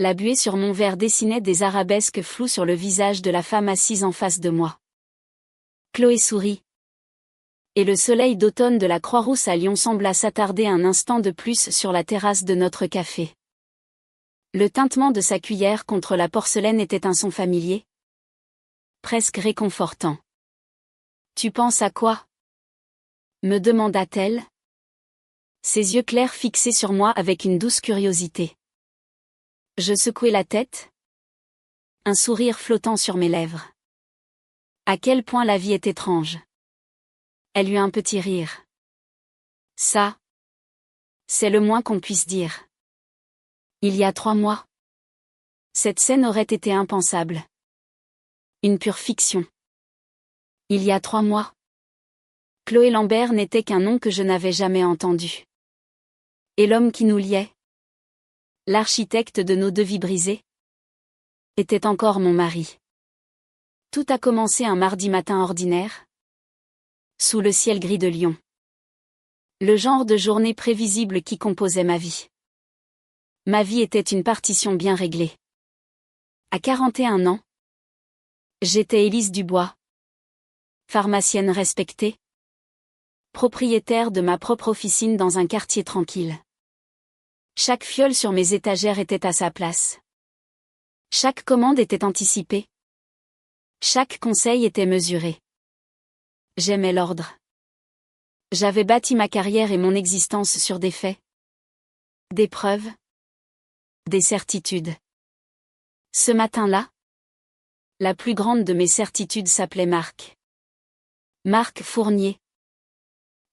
La buée sur mon verre dessinait des arabesques floues sur le visage de la femme assise en face de moi. Chloé sourit. Et le soleil d'automne de la Croix-Rousse à Lyon sembla s'attarder un instant de plus sur la terrasse de notre café. Le tintement de sa cuillère contre la porcelaine était un son familier, presque réconfortant. « Tu penses à quoi ?» me demanda-t-elle. Ses yeux clairs fixés sur moi avec une douce curiosité. Je secouai la tête, un sourire flottant sur mes lèvres. À quel point la vie est étrange. Elle eut un petit rire. Ça, c'est le moins qu'on puisse dire. Il y a 3 mois. Cette scène aurait été impensable. Une pure fiction. Il y a 3 mois. Chloé Lambert n'était qu'un nom que je n'avais jamais entendu. Et l'homme qui nous liait, l'architecte de nos 2 vies brisées, était encore mon mari. Tout a commencé un mardi matin ordinaire, sous le ciel gris de Lyon. Le genre de journée prévisible qui composait ma vie. Ma vie était une partition bien réglée. À 41 ans, j'étais Élise Dubois, pharmacienne respectée, propriétaire de ma propre officine dans un quartier tranquille. Chaque fiole sur mes étagères était à sa place. Chaque commande était anticipée. Chaque conseil était mesuré. J'aimais l'ordre. J'avais bâti ma carrière et mon existence sur des faits, des preuves, des certitudes. Ce matin-là, la plus grande de mes certitudes s'appelait Marc. Marc Fournier.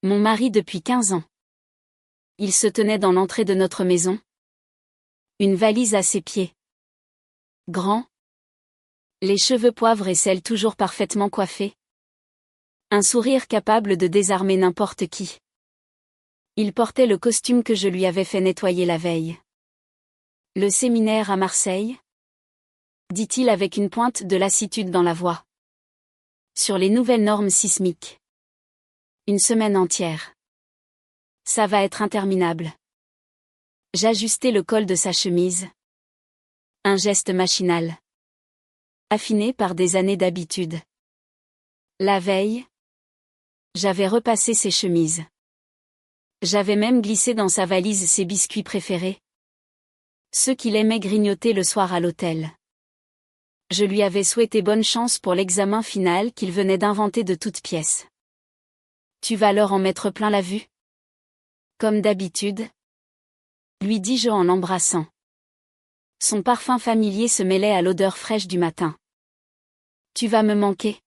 Mon mari depuis 15 ans. Il se tenait dans l'entrée de notre maison. Une valise à ses pieds. Grand. Les cheveux poivre et sel toujours parfaitement coiffés. Un sourire capable de désarmer n'importe qui. Il portait le costume que je lui avais fait nettoyer la veille. Le séminaire à Marseille ? Dit-il avec une pointe de lassitude dans la voix. Sur les nouvelles normes sismiques. Une semaine entière. Ça va être interminable. J'ajustai le col de sa chemise. Un geste machinal. Affiné par des années d'habitude. La veille, j'avais repassé ses chemises. J'avais même glissé dans sa valise ses biscuits préférés. Ceux qu'il aimait grignoter le soir à l'hôtel. Je lui avais souhaité bonne chance pour l'examen final qu'il venait d'inventer de toutes pièces. Tu vas leur en mettre plein la vue ? Comme d'habitude, lui dis-je en l'embrassant. Son parfum familier se mêlait à l'odeur fraîche du matin. Tu vas me manquer ?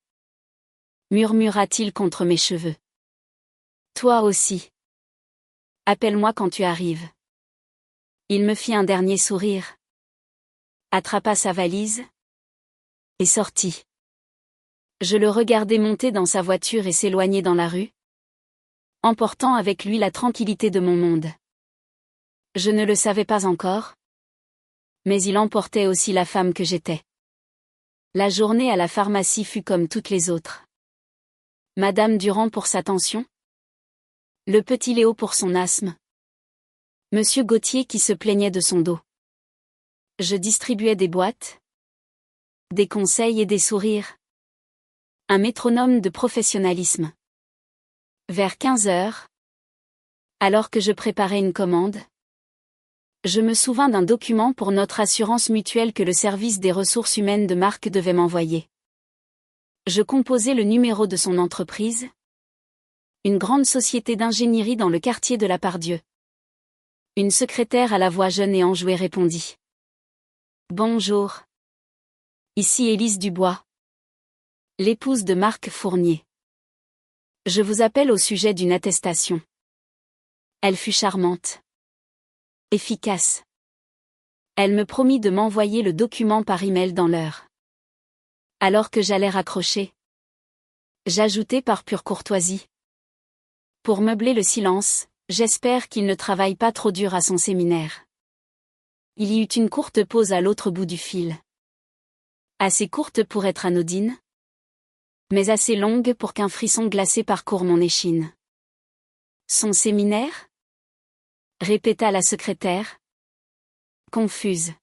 Murmura-t-il contre mes cheveux. Toi aussi. Appelle-moi quand tu arrives. Il me fit un dernier sourire. Attrapa sa valise. Et sortit. Je le regardai monter dans sa voiture et s'éloigner dans la rue, emportant avec lui la tranquillité de mon monde. Je ne le savais pas encore, mais il emportait aussi la femme que j'étais. La journée à la pharmacie fut comme toutes les autres. Madame Durand pour sa tension, le petit Léo pour son asthme, Monsieur Gauthier qui se plaignait de son dos. Je distribuais des boîtes, des conseils et des sourires. Un métronome de professionnalisme. Vers 15 heures, alors que je préparais une commande, je me souvins d'un document pour notre assurance mutuelle que le service des ressources humaines de Marc devait m'envoyer. Je composai le numéro de son entreprise, une grande société d'ingénierie dans le quartier de la Pardieu. Une secrétaire à la voix jeune et enjouée répondit. Bonjour. Ici Élise Dubois, l'épouse de Marc Fournier. Je vous appelle au sujet d'une attestation. Elle fut charmante. Efficace. Elle me promit de m'envoyer le document par email dans l'heure. Alors que j'allais raccrocher, j'ajoutai par pure courtoisie. Pour meubler le silence, j'espère qu'il ne travaille pas trop dur à son séminaire. Il y eut une courte pause à l'autre bout du fil. Assez courte pour être anodine, mais assez longue pour qu'un frisson glacé parcourt mon échine. Son séminaire ? Répéta la secrétaire, confuse.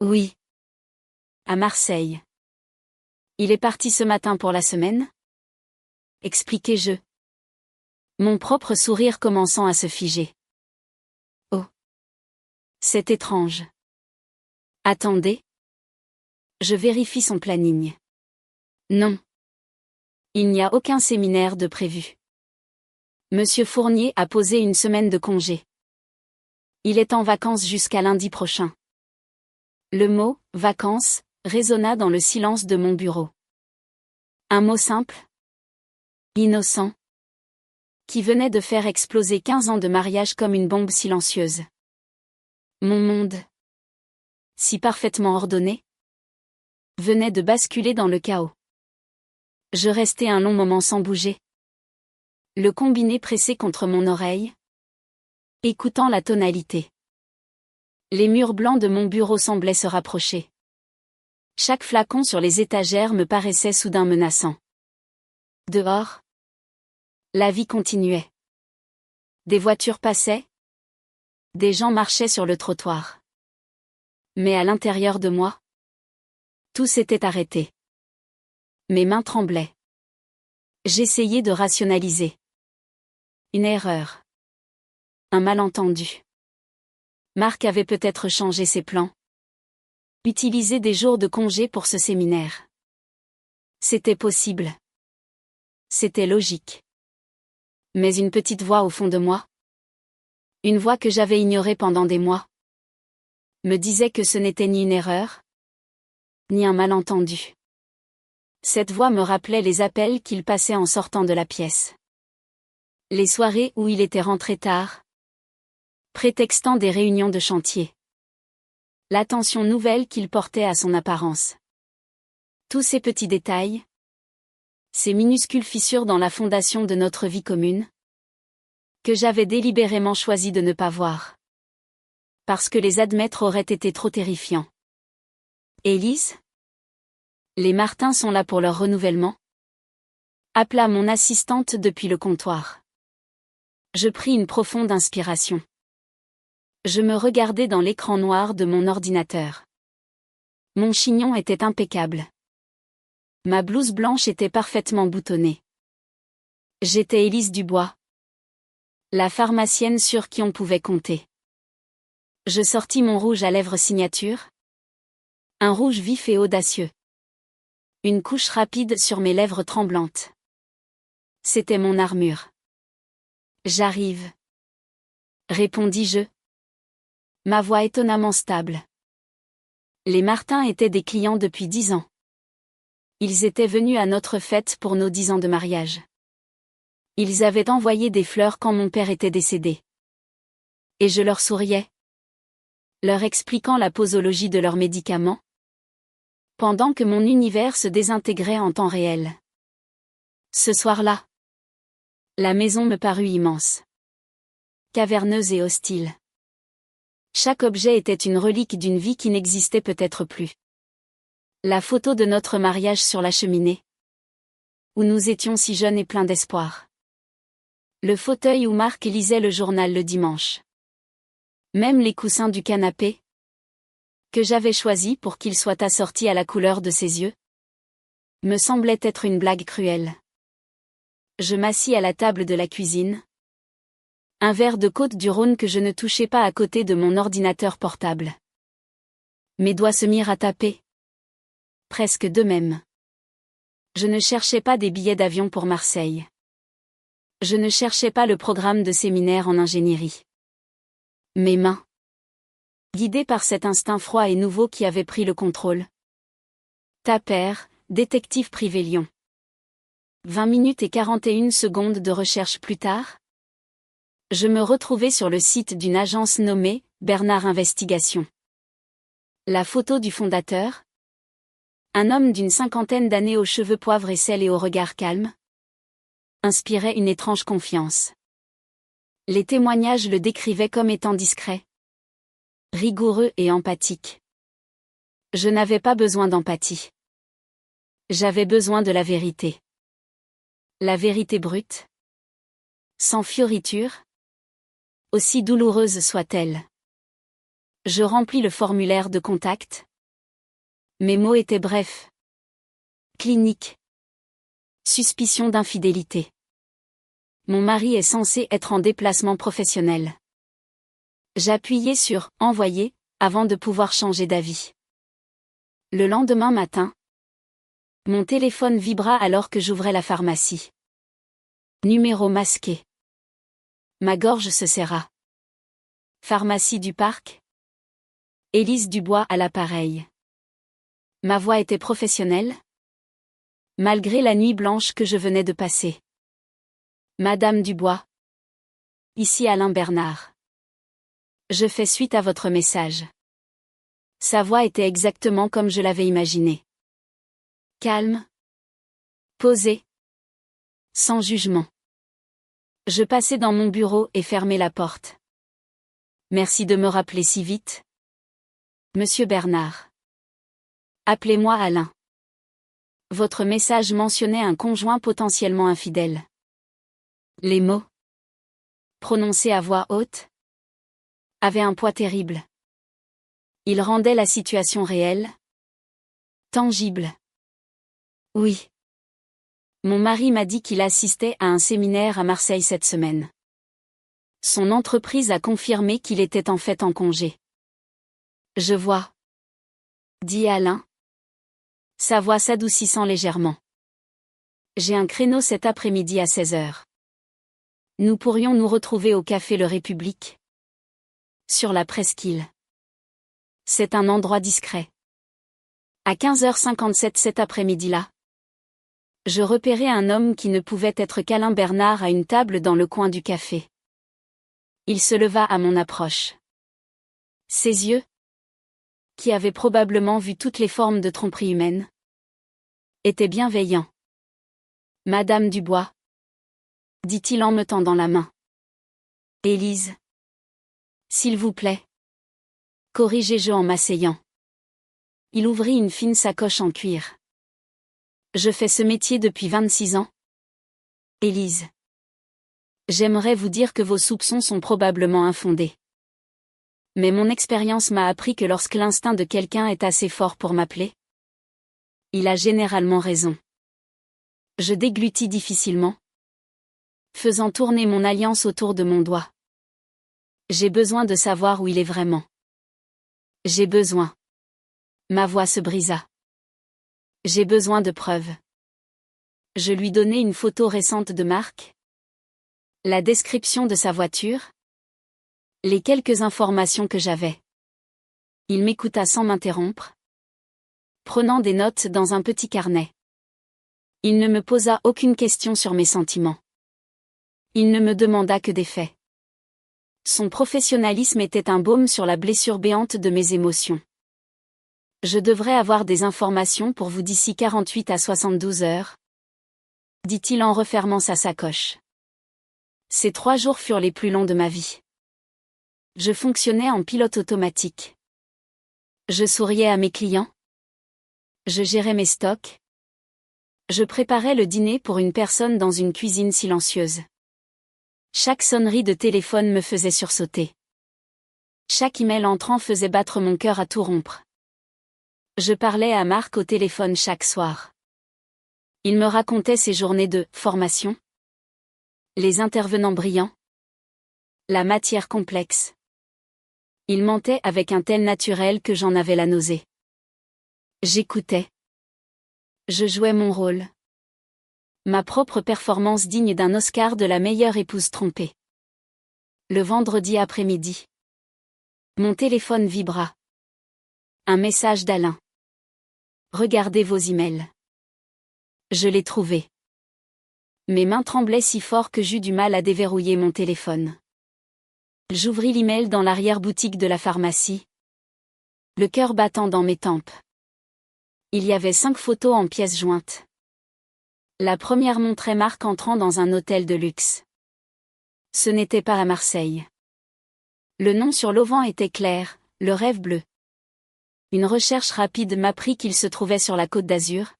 Oui. À Marseille. Il est parti ce matin pour la semaine? Expliquai-je. Mon propre sourire commençant à se figer. Oh. C'est étrange. Attendez. Je vérifie son planning. Non. Il n'y a aucun séminaire de prévu. Monsieur Fournier a posé une semaine de congé. Il est en vacances jusqu'à lundi prochain. Le mot « vacances » résonna dans le silence de mon bureau. Un mot simple, innocent, qui venait de faire exploser 15 ans de mariage comme une bombe silencieuse. Mon monde, si parfaitement ordonné, venait de basculer dans le chaos. Je restai un long moment sans bouger. Le combiné pressé contre mon oreille, écoutant la tonalité. Les murs blancs de mon bureau semblaient se rapprocher. Chaque flacon sur les étagères me paraissait soudain menaçant. Dehors, la vie continuait. Des voitures passaient. Des gens marchaient sur le trottoir. Mais à l'intérieur de moi, tout s'était arrêté. Mes mains tremblaient. J'essayais de rationaliser. Une erreur. Un malentendu. Marc avait peut-être changé ses plans. Utilisé des jours de congé pour ce séminaire. C'était possible. C'était logique. Mais une petite voix au fond de moi, une voix que j'avais ignorée pendant des mois, me disait que ce n'était ni une erreur, ni un malentendu. Cette voix me rappelait les appels qu'il passait en sortant de la pièce. Les soirées où il était rentré tard, prétextant des réunions de chantier. L'attention nouvelle qu'il portait à son apparence. Tous ces petits détails, ces minuscules fissures dans la fondation de notre vie commune, que j'avais délibérément choisi de ne pas voir. Parce que les admettre aurait été trop terrifiant. Élise? Les Martins sont là pour leur renouvellement? Appela mon assistante depuis le comptoir. Je pris une profonde inspiration. Je me regardais dans l'écran noir de mon ordinateur. Mon chignon était impeccable. Ma blouse blanche était parfaitement boutonnée. J'étais Élise Dubois. La pharmacienne sur qui on pouvait compter. Je sortis mon rouge à lèvres signature. Un rouge vif et audacieux. Une couche rapide sur mes lèvres tremblantes. C'était mon armure. J'arrive. Répondis-je. Ma voix étonnamment stable. Les Martins étaient des clients depuis 10 ans. Ils étaient venus à notre fête pour nos 10 ans de mariage. Ils avaient envoyé des fleurs quand mon père était décédé. Et je leur souriais, leur expliquant la posologie de leurs médicaments, pendant que mon univers se désintégrait en temps réel. Ce soir-là, la maison me parut immense, caverneuse et hostile. Chaque objet était une relique d'une vie qui n'existait peut-être plus. La photo de notre mariage sur la cheminée, où nous étions si jeunes et pleins d'espoir. Le fauteuil où Marc lisait le journal le dimanche. Même les coussins du canapé, que j'avais choisi pour qu'ils soient assortis à la couleur de ses yeux, me semblaient être une blague cruelle. Je m'assis à la table de la cuisine. Un verre de Côte-du-Rhône que je ne touchais pas à côté de mon ordinateur portable. Mes doigts se mirent à taper. Presque d'eux-mêmes. Je ne cherchais pas des billets d'avion pour Marseille. Je ne cherchais pas le programme de séminaire en ingénierie. Mes mains, guidées par cet instinct froid et nouveau qui avait pris le contrôle, tapèrent « Détective privé Lyon ». 20 minutes et 41 secondes de recherche plus tard, je me retrouvais sur le site d'une agence nommée « Bernard Investigation ». La photo du fondateur, un homme d'une 50aine d'années aux cheveux poivre et sel et au regard calme, inspirait une étrange confiance. Les témoignages le décrivaient comme étant discret, rigoureux et empathique. Je n'avais pas besoin d'empathie. J'avais besoin de la vérité. La vérité brute, sans fioriture, aussi douloureuse soit-elle. Je remplis le formulaire de contact, Mes mots étaient brefs. Clinique. Suspicion d'infidélité. Mon mari est censé être en déplacement professionnel. J'appuyais sur « Envoyer » avant de pouvoir changer d'avis. Le lendemain matin, mon téléphone vibra alors que j'ouvrais la pharmacie. Numéro masqué. Ma gorge se serra. Pharmacie du Parc. Élise Dubois à l'appareil. Ma voix était professionnelle, malgré la nuit blanche que je venais de passer. Madame Dubois. Ici Alain Bernard. Je fais suite à votre message. Sa voix était exactement comme je l'avais imaginé. Calme. Posée. Sans jugement. Je passai dans mon bureau et fermai la porte. Merci de me rappeler si vite. Monsieur Bernard. Appelez-moi Alain. Votre message mentionnait un conjoint potentiellement infidèle. Les mots, prononcés à voix haute, avaient un poids terrible. Ils rendaient la situation réelle, tangible. Oui. Mon mari m'a dit qu'il assistait à un séminaire à Marseille cette semaine. Son entreprise a confirmé qu'il était en fait en congé. Je vois. Dit Alain, sa voix s'adoucissant légèrement. J'ai un créneau cet après-midi à 16h. Nous pourrions nous retrouver au café Le République. Sur la presqu'île. C'est un endroit discret. À 15h57 cet après-midi-là, je repérai un homme qui ne pouvait être qu'Alain Bernard à une table dans le coin du café. Il se leva à mon approche. Ses yeux, qui avaient probablement vu toutes les formes de tromperie humaine, étaient bienveillants. Madame Dubois, dit-il en me tendant la main. Élise. S'il vous plaît. Corrigez-je en m'asseyant. Il ouvrit une fine sacoche en cuir. Je fais ce métier depuis 26 ans. Élise. J'aimerais vous dire que vos soupçons sont probablement infondés. Mais mon expérience m'a appris que lorsque l'instinct de quelqu'un est assez fort pour m'appeler, il a généralement raison. Je déglutis difficilement, faisant tourner mon alliance autour de mon doigt. J'ai besoin de savoir où il est vraiment. J'ai besoin. Ma voix se brisa. J'ai besoin de preuves. Je lui donnai une photo récente de Marc, la description de sa voiture, les quelques informations que j'avais. Il m'écouta sans m'interrompre, prenant des notes dans un petit carnet. Il ne me posa aucune question sur mes sentiments. Il ne me demanda que des faits. Son professionnalisme était un baume sur la blessure béante de mes émotions. Je devrais avoir des informations pour vous d'ici 48 à 72 heures, dit-il en refermant sa sacoche. Ces 3 jours furent les plus longs de ma vie. Je fonctionnais en pilote automatique. Je souriais à mes clients. Je gérais mes stocks. Je préparais le dîner pour une personne dans une cuisine silencieuse. Chaque sonnerie de téléphone me faisait sursauter. Chaque email entrant faisait battre mon cœur à tout rompre. Je parlais à Marc au téléphone chaque soir. Il me racontait ses journées de formation, les intervenants brillants, la matière complexe. Il mentait avec un tel naturel que j'en avais la nausée. J'écoutais. Je jouais mon rôle. Ma propre performance digne d'un Oscar de la meilleure épouse trompée. Le vendredi après-midi. Mon téléphone vibra. Un message d'Alain. Regardez vos emails. Je l'ai trouvé. Mes mains tremblaient si fort que j'eus du mal à déverrouiller mon téléphone. J'ouvris l'email dans l'arrière-boutique de la pharmacie, le cœur battant dans mes tempes. Il y avait 5 photos en pièces jointes. La première montrait Marc entrant dans un hôtel de luxe. Ce n'était pas à Marseille. Le nom sur l'auvent était clair, le rêve bleu. Une recherche rapide m'apprit qu'il se trouvait sur la Côte d'Azur,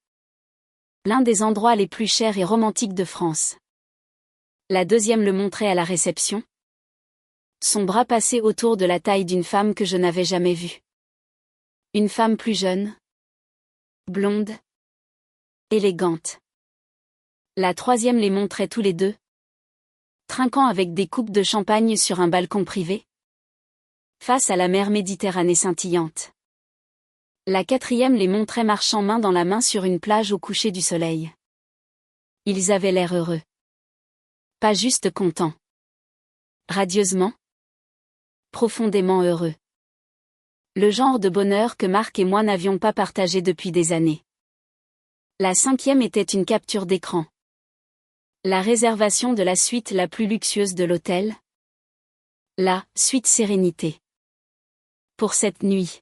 l'un des endroits les plus chers et romantiques de France. La deuxième le montrait à la réception, son bras passé autour de la taille d'une femme que je n'avais jamais vue. Une femme plus jeune, Blonde. Élégante. La troisième les montrait tous les deux. Trinquant avec des coupes de champagne sur un balcon privé. Face à la mer Méditerranée scintillante. La quatrième les montrait marchant main dans la main sur une plage au coucher du soleil. Ils avaient l'air heureux. Pas juste contents. Radieusement. Profondément heureux. Le genre de bonheur que Marc et moi n'avions pas partagé depuis des années. La cinquième était une capture d'écran. La réservation de la suite la plus luxueuse de l'hôtel. La suite Sérénité. Pour cette nuit.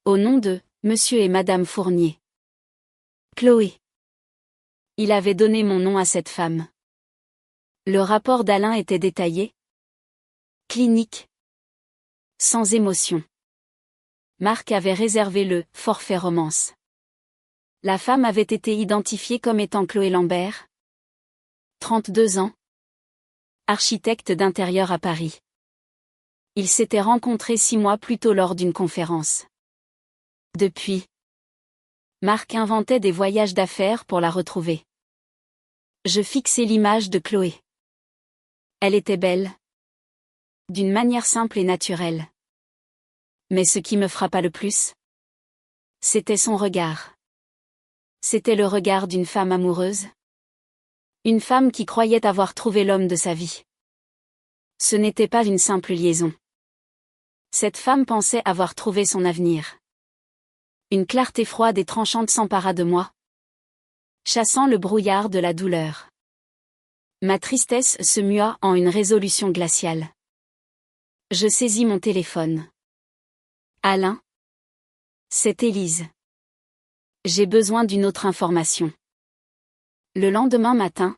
Au nom de Monsieur et Madame Fournier. Chloé. Il avait donné mon nom à cette femme. Le rapport d'Alain était détaillé. Clinique. Sans émotion. Marc avait réservé le forfait romance. La femme avait été identifiée comme étant Chloé Lambert. 32 ans. Architecte d'intérieur à Paris. Ils s'étaient rencontrés 6 mois plus tôt lors d'une conférence. Depuis, Marc inventait des voyages d'affaires pour la retrouver. Je fixais l'image de Chloé. Elle était belle. D'une manière simple et naturelle. Mais ce qui me frappa le plus, c'était son regard. C'était le regard d'une femme amoureuse. Une femme qui croyait avoir trouvé l'homme de sa vie. Ce n'était pas une simple liaison. Cette femme pensait avoir trouvé son avenir. Une clarté froide et tranchante s'empara de moi, chassant le brouillard de la douleur. Ma tristesse se mua en une résolution glaciale. Je saisis mon téléphone. Alain. C'est Élise. J'ai besoin d'une autre information. Le lendemain matin,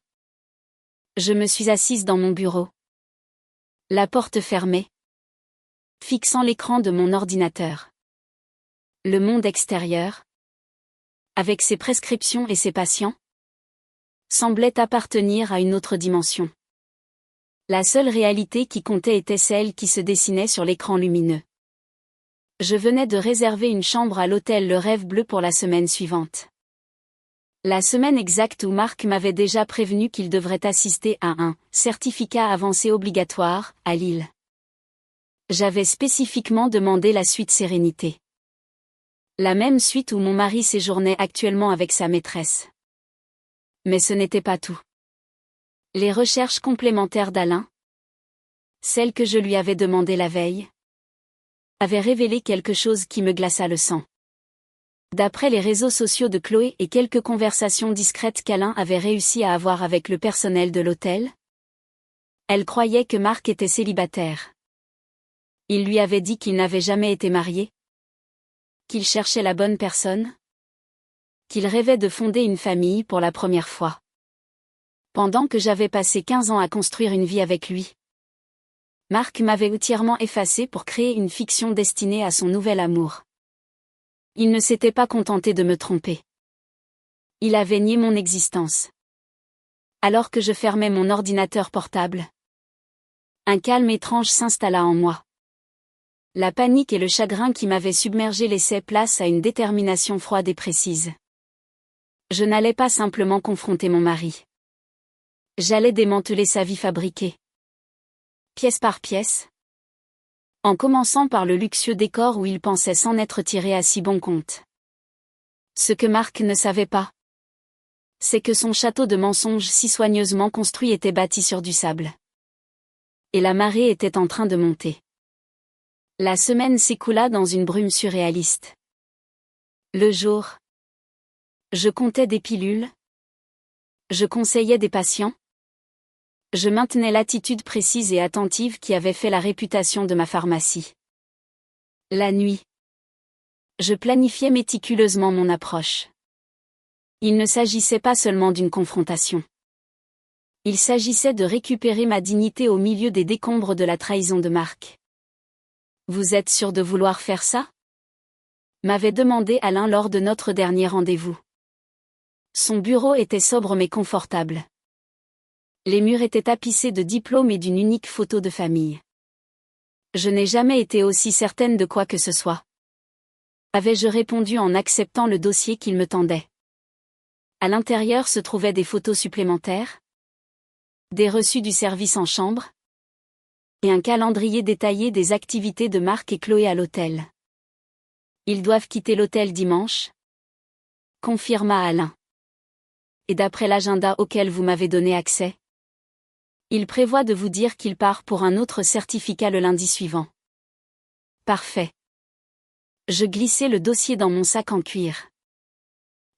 je me suis assise dans mon bureau. La porte fermée, fixant l'écran de mon ordinateur. Le monde extérieur, avec ses prescriptions et ses patients, semblait appartenir à une autre dimension. La seule réalité qui comptait était celle qui se dessinait sur l'écran lumineux. Je venais de réserver une chambre à l'hôtel Le Rêve Bleu pour la semaine suivante. La semaine exacte où Marc m'avait déjà prévenu qu'il devrait assister à un certificat avancé obligatoire à Lille. J'avais spécifiquement demandé la suite Sérénité. La même suite où mon mari séjournait actuellement avec sa maîtresse. Mais ce n'était pas tout. Les recherches complémentaires d'Alain, celles que je lui avais demandées la veille, avaient révélé quelque chose qui me glaça le sang. D'après les réseaux sociaux de Chloé et quelques conversations discrètes qu'Alain avait réussi à avoir avec le personnel de l'hôtel, elle croyait que Marc était célibataire. Il lui avait dit qu'il n'avait jamais été marié, qu'il cherchait la bonne personne, qu'il rêvait de fonder une famille pour la première fois. Pendant que j'avais passé 15 ans à construire une vie avec lui, Marc m'avait entièrement effacé pour créer une fiction destinée à son nouvel amour. Il ne s'était pas contenté de me tromper. Il avait nié mon existence. Alors que je fermais mon ordinateur portable, un calme étrange s'installa en moi. La panique et le chagrin qui m'avaient submergé laissaient place à une détermination froide et précise. Je n'allais pas simplement confronter mon mari. J'allais démanteler sa vie fabriquée. Pièce par pièce. En commençant par le luxueux décor où il pensait s'en être tiré à si bon compte. Ce que Marc ne savait pas, c'est que son château de mensonges si soigneusement construit était bâti sur du sable. Et la marée était en train de monter. La semaine s'écoula dans une brume surréaliste. Le jour, je comptais des pilules. Je conseillais des patients. Je maintenais l'attitude précise et attentive qui avait fait la réputation de ma pharmacie. La nuit, je planifiais méticuleusement mon approche. Il ne s'agissait pas seulement d'une confrontation. Il s'agissait de récupérer ma dignité au milieu des décombres de la trahison de Marc. « Vous êtes sûr de vouloir faire ça ?» m'avait demandé Alain lors de notre dernier rendez-vous. Son bureau était sobre mais confortable. Les murs étaient tapissés de diplômes et d'une unique photo de famille. Je n'ai jamais été aussi certaine de quoi que ce soit. Avais-je répondu en acceptant le dossier qu'il me tendait. À l'intérieur se trouvaient des photos supplémentaires, des reçus du service en chambre, et un calendrier détaillé des activités de Marc et Chloé à l'hôtel. Ils doivent quitter l'hôtel dimanche, confirma Alain. Et d'après l'agenda auquel vous m'avez donné accès, il prévoit de vous dire qu'il part pour un autre certificat le lundi suivant. Parfait. Je glissai le dossier dans mon sac en cuir.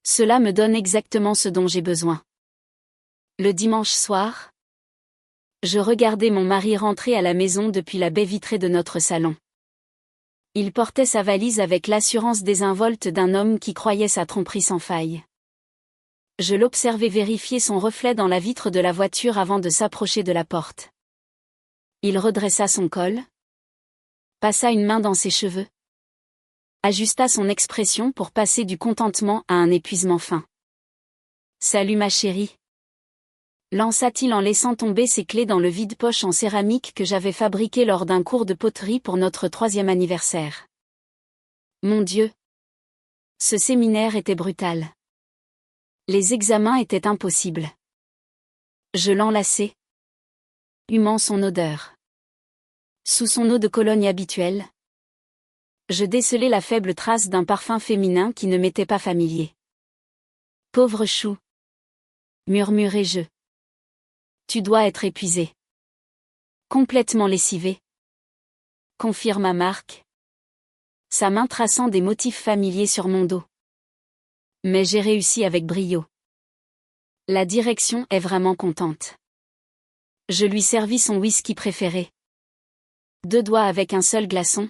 Cela me donne exactement ce dont j'ai besoin. Le dimanche soir, je regardais mon mari rentrer à la maison depuis la baie vitrée de notre salon. Il portait sa valise avec l'assurance désinvolte d'un homme qui croyait sa tromperie sans faille. Je l'observais vérifier son reflet dans la vitre de la voiture avant de s'approcher de la porte. Il redressa son col, passa une main dans ses cheveux, ajusta son expression pour passer du contentement à un épuisement fin. « Salut ma chérie », lança-t-il en laissant tomber ses clés dans le vide-poche en céramique que j'avais fabriqué lors d'un cours de poterie pour notre 3e anniversaire. Mon Dieu! Ce séminaire était brutal. Les examens étaient impossibles. Je l'enlaçai, humant son odeur. Sous son eau de Cologne habituelle, je décelai la faible trace d'un parfum féminin qui ne m'était pas familier. Pauvre chou, murmurai-je. Tu dois être épuisé. Complètement lessivé, confirma Marc, sa main traçant des motifs familiers sur mon dos. Mais j'ai réussi avec brio. La direction est vraiment contente. Je lui servis son whisky préféré. 2 doigts avec un seul glaçon.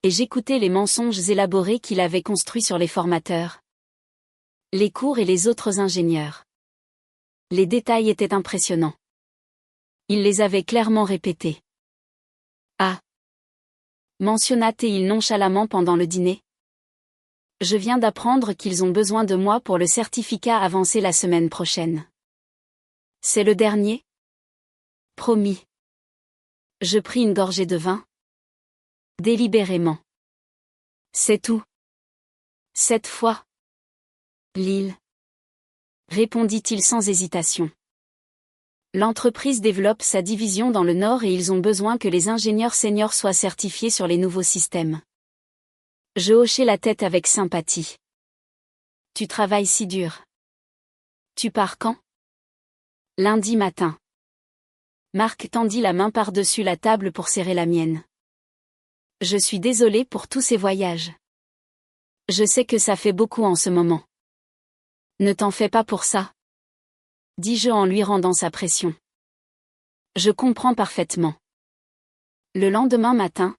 Et j'écoutais les mensonges élaborés qu'il avait construits sur les formateurs, les cours et les autres ingénieurs. Les détails étaient impressionnants. Il les avait clairement répétés. Ah, mentionna-t-il nonchalamment pendant le dîner. Je viens d'apprendre qu'ils ont besoin de moi pour le certificat avancé la semaine prochaine. C'est le dernier? Promis. Je pris une gorgée de vin. Délibérément. C'est tout. Cette fois. Lille. Répondit-il sans hésitation. L'entreprise développe sa division dans le Nord et ils ont besoin que les ingénieurs seniors soient certifiés sur les nouveaux systèmes. Je hochai la tête avec sympathie. Tu travailles si dur. Tu pars quand? Lundi matin. Marc tendit la main par-dessus la table pour serrer la mienne. Je suis désolé pour tous ces voyages. Je sais que ça fait beaucoup en ce moment. Ne t'en fais pas pour ça, dis-je en lui rendant sa pression. Je comprends parfaitement. Le lendemain matin,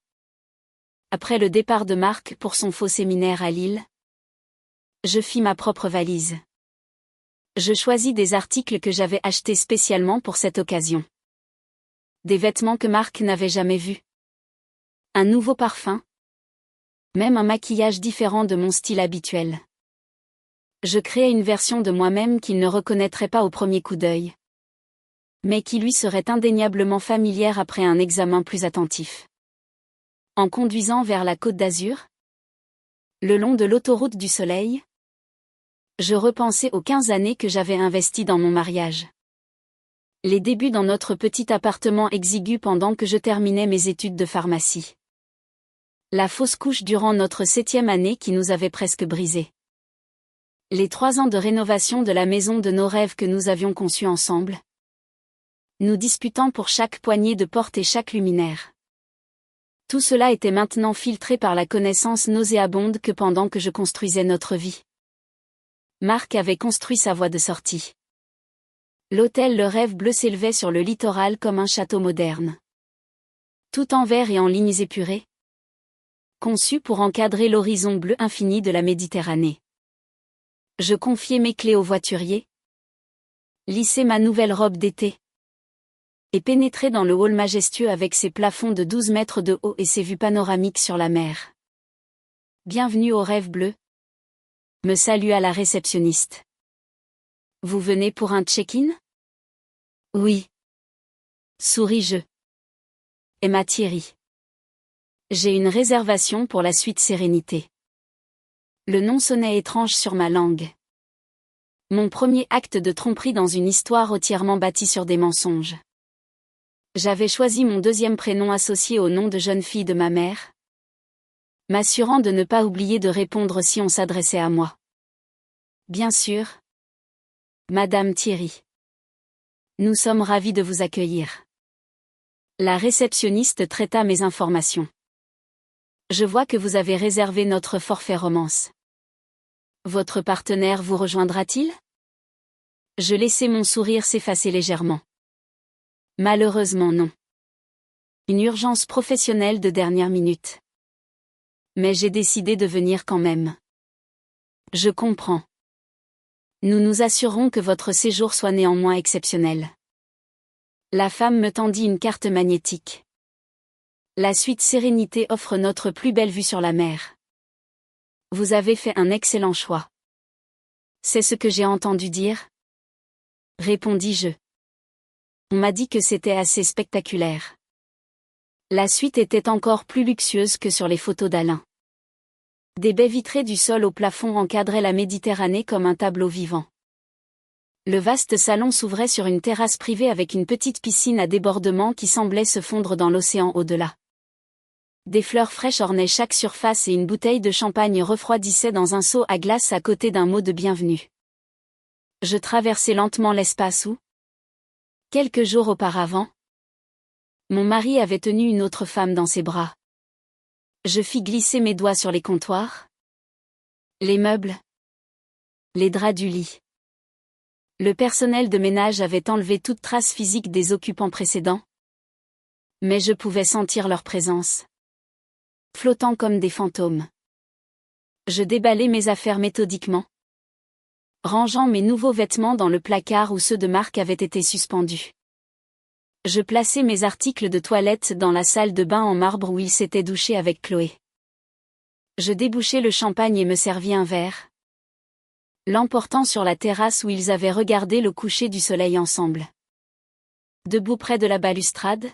après le départ de Marc pour son faux séminaire à Lille, je fis ma propre valise. Je choisis des articles que j'avais achetés spécialement pour cette occasion. Des vêtements que Marc n'avait jamais vus. Un nouveau parfum. Même un maquillage différent de mon style habituel. Je créai une version de moi-même qu'il ne reconnaîtrait pas au premier coup d'œil, mais qui lui serait indéniablement familière après un examen plus attentif. En conduisant vers la Côte d'Azur, le long de l'autoroute du Soleil, je repensais aux 15 années que j'avais investies dans mon mariage. Les débuts dans notre petit appartement exigu pendant que je terminais mes études de pharmacie. La fausse couche durant notre 7e année qui nous avait presque brisés. Les 3 ans de rénovation de la maison de nos rêves que nous avions conçue ensemble. Nous disputant pour chaque poignée de porte et chaque luminaire. Tout cela était maintenant filtré par la connaissance nauséabonde que pendant que je construisais notre vie, Marc avait construit sa voie de sortie. L'hôtel Le Rêve Bleu s'élevait sur le littoral comme un château moderne. Tout en verre et en lignes épurées. Conçu pour encadrer l'horizon bleu infini de la Méditerranée. Je confiai mes clés au voiturier. Lissai ma nouvelle robe d'été. Et pénétrai dans le hall majestueux avec ses plafonds de 12 mètres de haut et ses vues panoramiques sur la mer. Bienvenue au Rêve Bleu. Me salua la réceptionniste. Vous venez pour un check-in? Oui. Souris-je. Emma Thierry. J'ai une réservation pour la suite Sérénité. Le nom sonnait étrange sur ma langue. Mon premier acte de tromperie dans une histoire entièrement bâtie sur des mensonges. J'avais choisi mon deuxième prénom associé au nom de jeune fille de ma mère, m'assurant de ne pas oublier de répondre si on s'adressait à moi. Bien sûr. Madame Thierry. Nous sommes ravis de vous accueillir. La réceptionniste traita mes informations. Je vois que vous avez réservé notre forfait romance. Votre partenaire vous rejoindra-t-il? Je laissai mon sourire s'effacer légèrement. Malheureusement non. Une urgence professionnelle de dernière minute. Mais j'ai décidé de venir quand même. Je comprends. Nous nous assurerons que votre séjour soit néanmoins exceptionnel. La femme me tendit une carte magnétique. La suite Sérénité offre notre plus belle vue sur la mer. Vous avez fait un excellent choix. C'est ce que j'ai entendu dire? Répondis-je. On m'a dit que c'était assez spectaculaire. La suite était encore plus luxueuse que sur les photos d'Alain. Des baies vitrées du sol au plafond encadraient la Méditerranée comme un tableau vivant. Le vaste salon s'ouvrait sur une terrasse privée avec une petite piscine à débordement qui semblait se fondre dans l'océan au-delà. Des fleurs fraîches ornaient chaque surface et une bouteille de champagne refroidissait dans un seau à glace à côté d'un mot de bienvenue. Je traversai lentement l'espace où, quelques jours auparavant, mon mari avait tenu une autre femme dans ses bras. Je fis glisser mes doigts sur les comptoirs, les meubles, les draps du lit. Le personnel de ménage avait enlevé toute trace physique des occupants précédents, mais je pouvais sentir leur présence, flottant comme des fantômes. Je déballai mes affaires méthodiquement, rangeant mes nouveaux vêtements dans le placard où ceux de Marc avaient été suspendus. Je plaçai mes articles de toilette dans la salle de bain en marbre où il s'était douché avec Chloé. Je débouchai le champagne et me servis un verre, l'emportant sur la terrasse où ils avaient regardé le coucher du soleil ensemble. Debout près de la balustrade,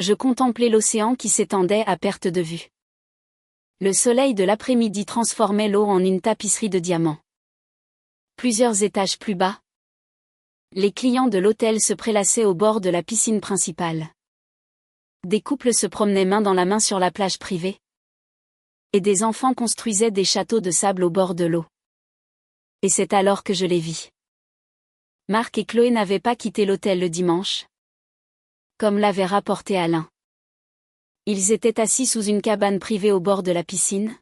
je contemplais l'océan qui s'étendait à perte de vue. Le soleil de l'après-midi transformait l'eau en une tapisserie de diamants. Plusieurs étages plus bas, les clients de l'hôtel se prélassaient au bord de la piscine principale. Des couples se promenaient main dans la main sur la plage privée. Et des enfants construisaient des châteaux de sable au bord de l'eau. Et c'est alors que je les vis. Marc et Chloé n'avaient pas quitté l'hôtel le dimanche, comme l'avait rapporté Alain. Ils étaient assis sous une cabane privée au bord de la piscine,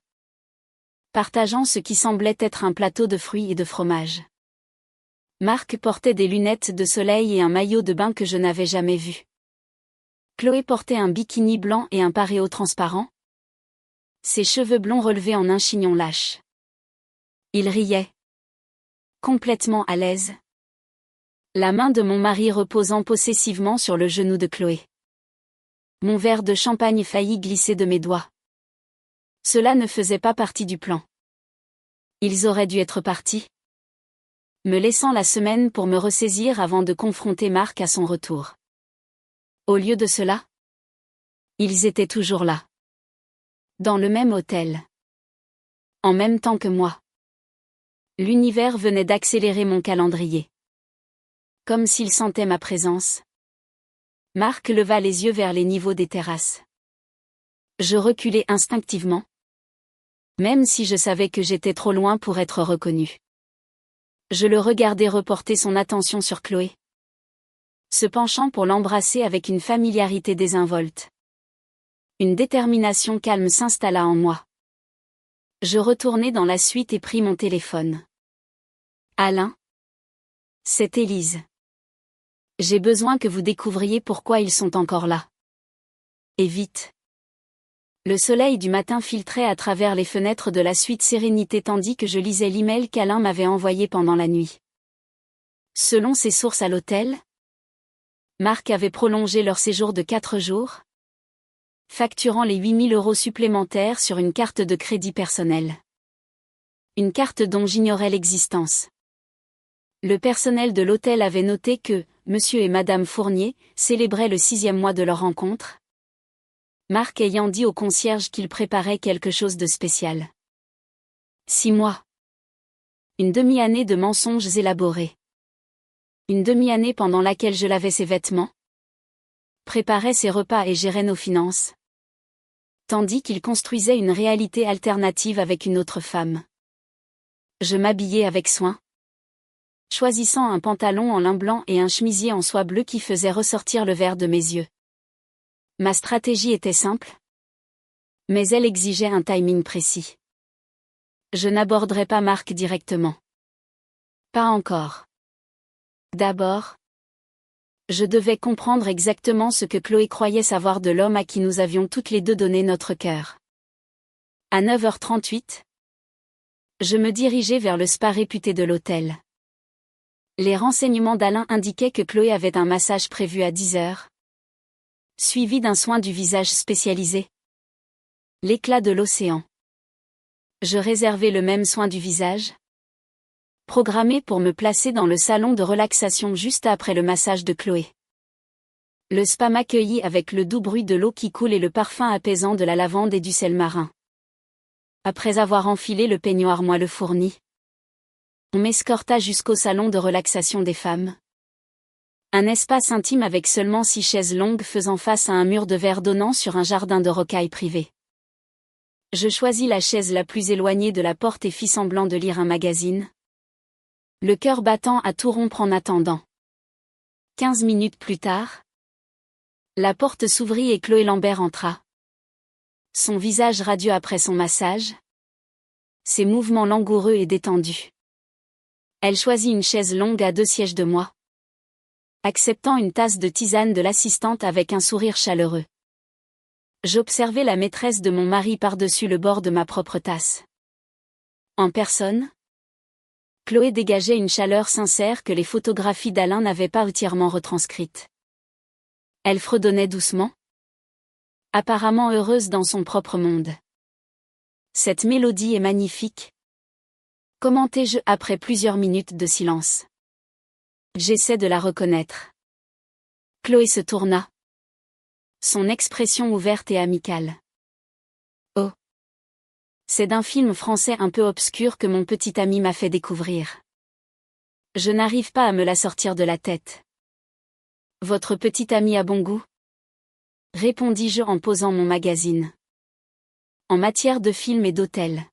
partageant ce qui semblait être un plateau de fruits et de fromage. Marc portait des lunettes de soleil et un maillot de bain que je n'avais jamais vu. Chloé portait un bikini blanc et un paréo transparent, ses cheveux blonds relevés en un chignon lâche. Il riait, complètement à l'aise, la main de mon mari reposant possessivement sur le genou de Chloé. Mon verre de champagne faillit glisser de mes doigts. Cela ne faisait pas partie du plan. Ils auraient dû être partis, me laissant la semaine pour me ressaisir avant de confronter Marc à son retour. Au lieu de cela, ils étaient toujours là. Dans le même hôtel. En même temps que moi. L'univers venait d'accélérer mon calendrier. Comme s'il sentait ma présence. Marc leva les yeux vers les niveaux des terrasses. Je reculai instinctivement, même si je savais que j'étais trop loin pour être reconnu. Je le regardais reporter son attention sur Chloé, se penchant pour l'embrasser avec une familiarité désinvolte. Une détermination calme s'installa en moi. Je retournai dans la suite et pris mon téléphone. Alain? C'est Élise. J'ai besoin que vous découvriez pourquoi ils sont encore là. Et vite. Le soleil du matin filtrait à travers les fenêtres de la suite Sérénité tandis que je lisais l'email qu'Alain m'avait envoyé pendant la nuit. Selon ses sources à l'hôtel, Marc avait prolongé leur séjour de 4 jours, facturant les 8 000 € supplémentaires sur une carte de crédit personnel. Une carte dont j'ignorais l'existence. Le personnel de l'hôtel avait noté que Monsieur et Madame Fournier célébraient le 6e mois de leur rencontre, Marc ayant dit au concierge qu'il préparait quelque chose de spécial. 6 mois. Une demi-année de mensonges élaborés. Une demi-année pendant laquelle je lavais ses vêtements, préparais ses repas et gérais nos finances. Tandis qu'il construisait une réalité alternative avec une autre femme. Je m'habillais avec soin, choisissant un pantalon en lin blanc et un chemisier en soie bleue qui faisait ressortir le vert de mes yeux. Ma stratégie était simple, mais elle exigeait un timing précis. Je n'aborderai pas Marc directement. Pas encore. D'abord, je devais comprendre exactement ce que Chloé croyait savoir de l'homme à qui nous avions toutes les deux donné notre cœur. À 9h38, je me dirigeais vers le spa réputé de l'hôtel. Les renseignements d'Alain indiquaient que Chloé avait un massage prévu à 10h, suivi d'un soin du visage spécialisé. L'éclat de l'océan. Je réservais le même soin du visage, programmé pour me placer dans le salon de relaxation juste après le massage de Chloé. Le spa m'accueillit avec le doux bruit de l'eau qui coule et le parfum apaisant de la lavande et du sel marin. Après avoir enfilé le peignoir moelleux fourni, on m'escorta jusqu'au salon de relaxation des femmes. Un espace intime avec seulement 6 chaises longues faisant face à un mur de verre donnant sur un jardin de rocailles privé. Je choisis la chaise la plus éloignée de la porte et fis semblant de lire un magazine, le cœur battant à tout rompre en attendant. 15 minutes plus tard, la porte s'ouvrit et Chloé Lambert entra. Son visage radieux après son massage, ses mouvements langoureux et détendus. Elle choisit une chaise longue à 2 sièges de moi, acceptant une tasse de tisane de l'assistante avec un sourire chaleureux. J'observais la maîtresse de mon mari par-dessus le bord de ma propre tasse. En personne, Chloé dégageait une chaleur sincère que les photographies d'Alain n'avaient pas entièrement retranscrite. Elle fredonnait doucement, apparemment heureuse dans son propre monde. Cette mélodie est magnifique, commentai-je après plusieurs minutes de silence. J'essaie de la reconnaître. Chloé se tourna. Son expression ouverte et amicale. Oh. C'est d'un film français un peu obscur que mon petit ami m'a fait découvrir. Je n'arrive pas à me la sortir de la tête. Votre petit ami a bon goût? Répondis-je en posant mon magazine. En matière de films et d'hôtels.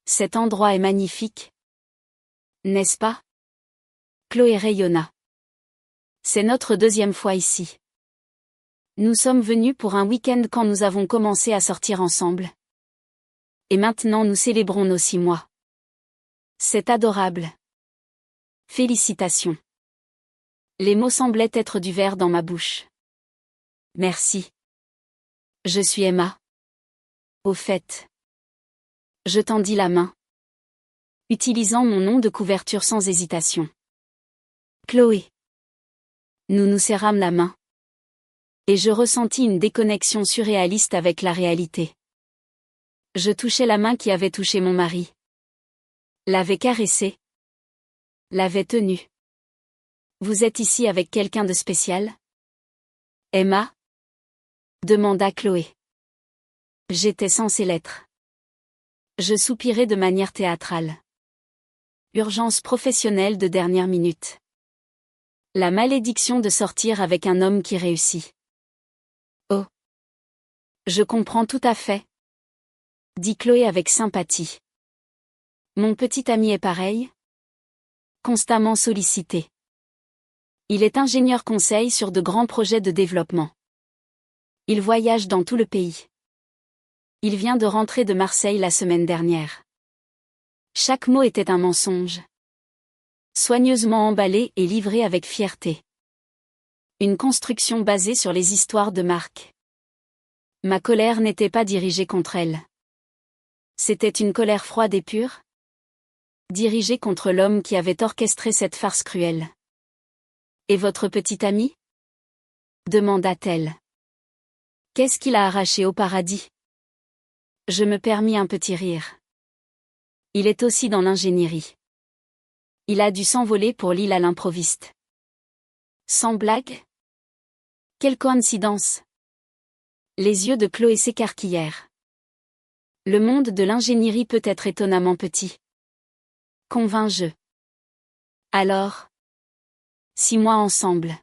Cet endroit est magnifique. N'est-ce pas? Chloé rayonna. C'est notre 2e fois ici. Nous sommes venus pour un week-end quand nous avons commencé à sortir ensemble. Et maintenant nous célébrons nos 6 mois. C'est adorable. Félicitations. Les mots semblaient être du verre dans ma bouche. Merci. Je suis Emma. Au fait. Je tendis la main, utilisant mon nom de couverture sans hésitation. Chloé. Nous nous serrâmes la main. Et je ressentis une déconnexion surréaliste avec la réalité. Je touchais la main qui avait touché mon mari. L'avait caressée. L'avait tenue. Vous êtes ici avec quelqu'un de spécial? Emma? Demanda Chloé. J'étais censée l'être. Je soupirai de manière théâtrale. Urgence professionnelle de dernière minute. La malédiction de sortir avec un homme qui réussit. Oh. Je comprends tout à fait. Dit Chloé avec sympathie. Mon petit ami est pareil. Constamment sollicité. Il est ingénieur conseil sur de grands projets de développement. Il voyage dans tout le pays. Il vient de rentrer de Marseille la semaine dernière. Chaque mot était un mensonge. Soigneusement emballé et livré avec fierté. Une construction basée sur les histoires de Marc. Ma colère n'était pas dirigée contre elle. C'était une colère froide et pure, dirigée contre l'homme qui avait orchestré cette farce cruelle. Et votre petit ami? Demanda-t-elle. Qu'est-ce qu'il a arraché au paradis? Je me permis un petit rire. Il est aussi dans l'ingénierie. Il a dû s'envoler pour l'île à l'improviste. Sans blague? Quelle coïncidence! Les yeux de Chloé s'écarquillèrent. Le monde de l'ingénierie peut être étonnamment petit. Convainc-je. Alors, 6 mois ensemble.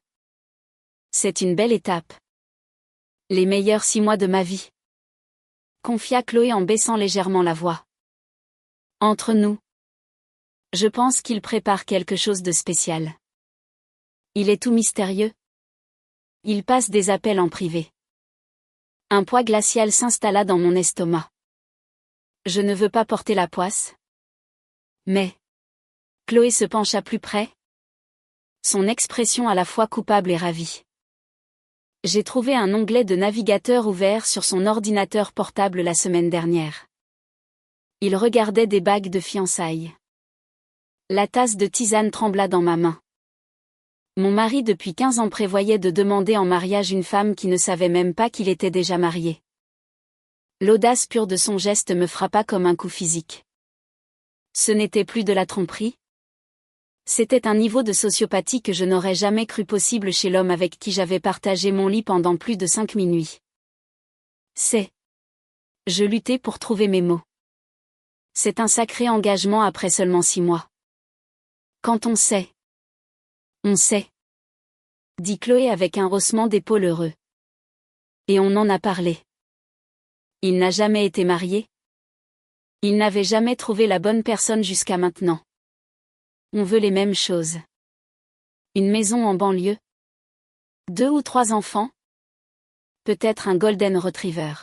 C'est une belle étape. Les meilleurs 6 mois de ma vie. Confia Chloé en baissant légèrement la voix. Entre nous. Je pense qu'il prépare quelque chose de spécial. Il est tout mystérieux. Il passe des appels en privé. Un poids glacial s'installa dans mon estomac. Je ne veux pas porter la poisse. Mais. Chloé se pencha plus près. Son expression à la fois coupable et ravie. J'ai trouvé un onglet de navigateur ouvert sur son ordinateur portable la semaine dernière. Il regardait des bagues de fiançailles. La tasse de tisane trembla dans ma main. Mon mari depuis 15 ans prévoyait de demander en mariage une femme qui ne savait même pas qu'il était déjà marié. L'audace pure de son geste me frappa comme un coup physique. Ce n'était plus de la tromperie. C'était un niveau de sociopathie que je n'aurais jamais cru possible chez l'homme avec qui j'avais partagé mon lit pendant plus de 5 minuits. Je luttais pour trouver mes mots. C'est un sacré engagement après seulement 6 mois. Quand on sait, dit Chloé avec un haussement d'épaule heureux. Et on en a parlé. Il n'a jamais été marié. Il n'avait jamais trouvé la bonne personne jusqu'à maintenant. On veut les mêmes choses. Une maison en banlieue. 2 ou 3 enfants. Peut-être un golden retriever.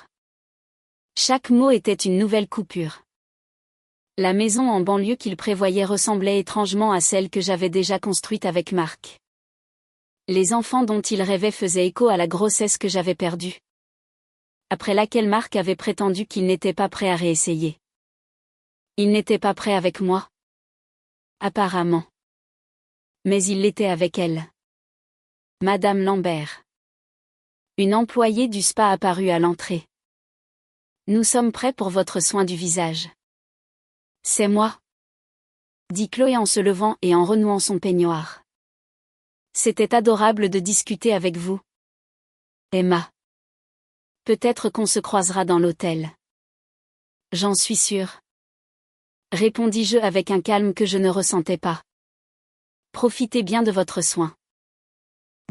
Chaque mot était une nouvelle coupure. La maison en banlieue qu'il prévoyait ressemblait étrangement à celle que j'avais déjà construite avec Marc. Les enfants dont il rêvait faisaient écho à la grossesse que j'avais perdue. Après laquelle Marc avait prétendu qu'il n'était pas prêt à réessayer. Il n'était pas prêt avec moi. Apparemment. Mais il l'était avec elle. Madame Lambert. Une employée du spa apparut à l'entrée. Nous sommes prêts pour votre soin du visage. C'est moi, dit Chloé en se levant et en renouant son peignoir. C'était adorable de discuter avec vous. Emma. Peut-être qu'on se croisera dans l'hôtel. J'en suis sûre. Répondis-je avec un calme que je ne ressentais pas. Profitez bien de votre soin.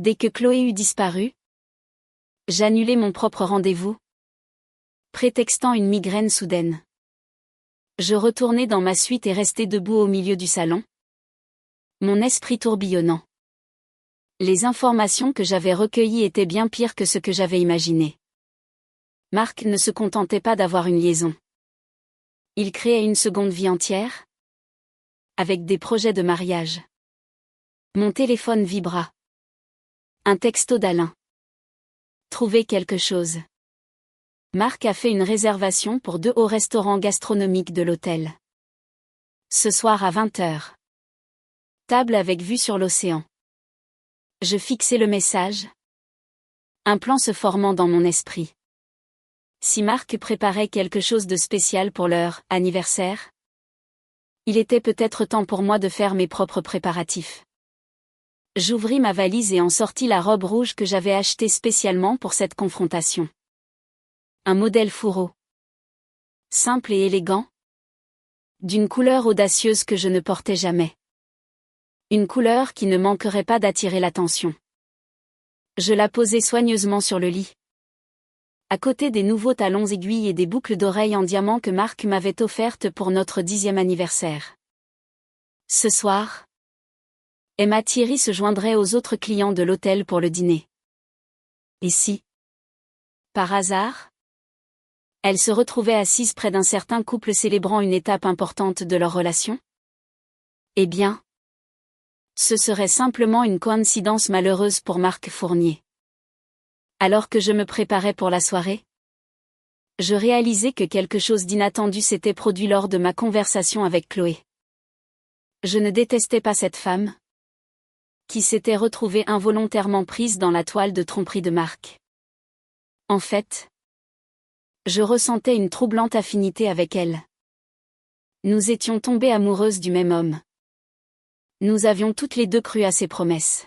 Dès que Chloé eut disparu, j'annulai mon propre rendez-vous, prétextant une migraine soudaine. Je retournai dans ma suite et restai debout au milieu du salon, mon esprit tourbillonnant. Les informations que j'avais recueillies étaient bien pires que ce que j'avais imaginé. Marc ne se contentait pas d'avoir une liaison. Il créait une seconde vie entière, avec des projets de mariage. Mon téléphone vibra. Un texto d'Alain. Trouver quelque chose. Marc a fait une réservation pour 2 au restaurant gastronomique de l'hôtel. Ce soir à 20h. Table avec vue sur l'océan. Je fixai le message. Un plan se formant dans mon esprit. Si Marc préparait quelque chose de spécial pour leur anniversaire, il était peut-être temps pour moi de faire mes propres préparatifs. J'ouvris ma valise et en sortis la robe rouge que j'avais achetée spécialement pour cette confrontation. Un modèle fourreau. Simple et élégant. D'une couleur audacieuse que je ne portais jamais. Une couleur qui ne manquerait pas d'attirer l'attention. Je la posai soigneusement sur le lit. À côté des nouveaux talons aiguilles et des boucles d'oreilles en diamant que Marc m'avait offertes pour notre 10e anniversaire. Ce soir, Emma Thierry se joindrait aux autres clients de l'hôtel pour le dîner. Et si, par hasard, elle se retrouvait assise près d'un certain couple célébrant une étape importante de leur relation? Eh bien, ce serait simplement une coïncidence malheureuse pour Marc Fournier. Alors que je me préparais pour la soirée, je réalisais que quelque chose d'inattendu s'était produit lors de ma conversation avec Chloé. Je ne détestais pas cette femme, qui s'était retrouvée involontairement prise dans la toile de tromperie de Marc. En fait, je ressentais une troublante affinité avec elle. Nous étions tombées amoureuses du même homme. Nous avions toutes les deux cru à ses promesses.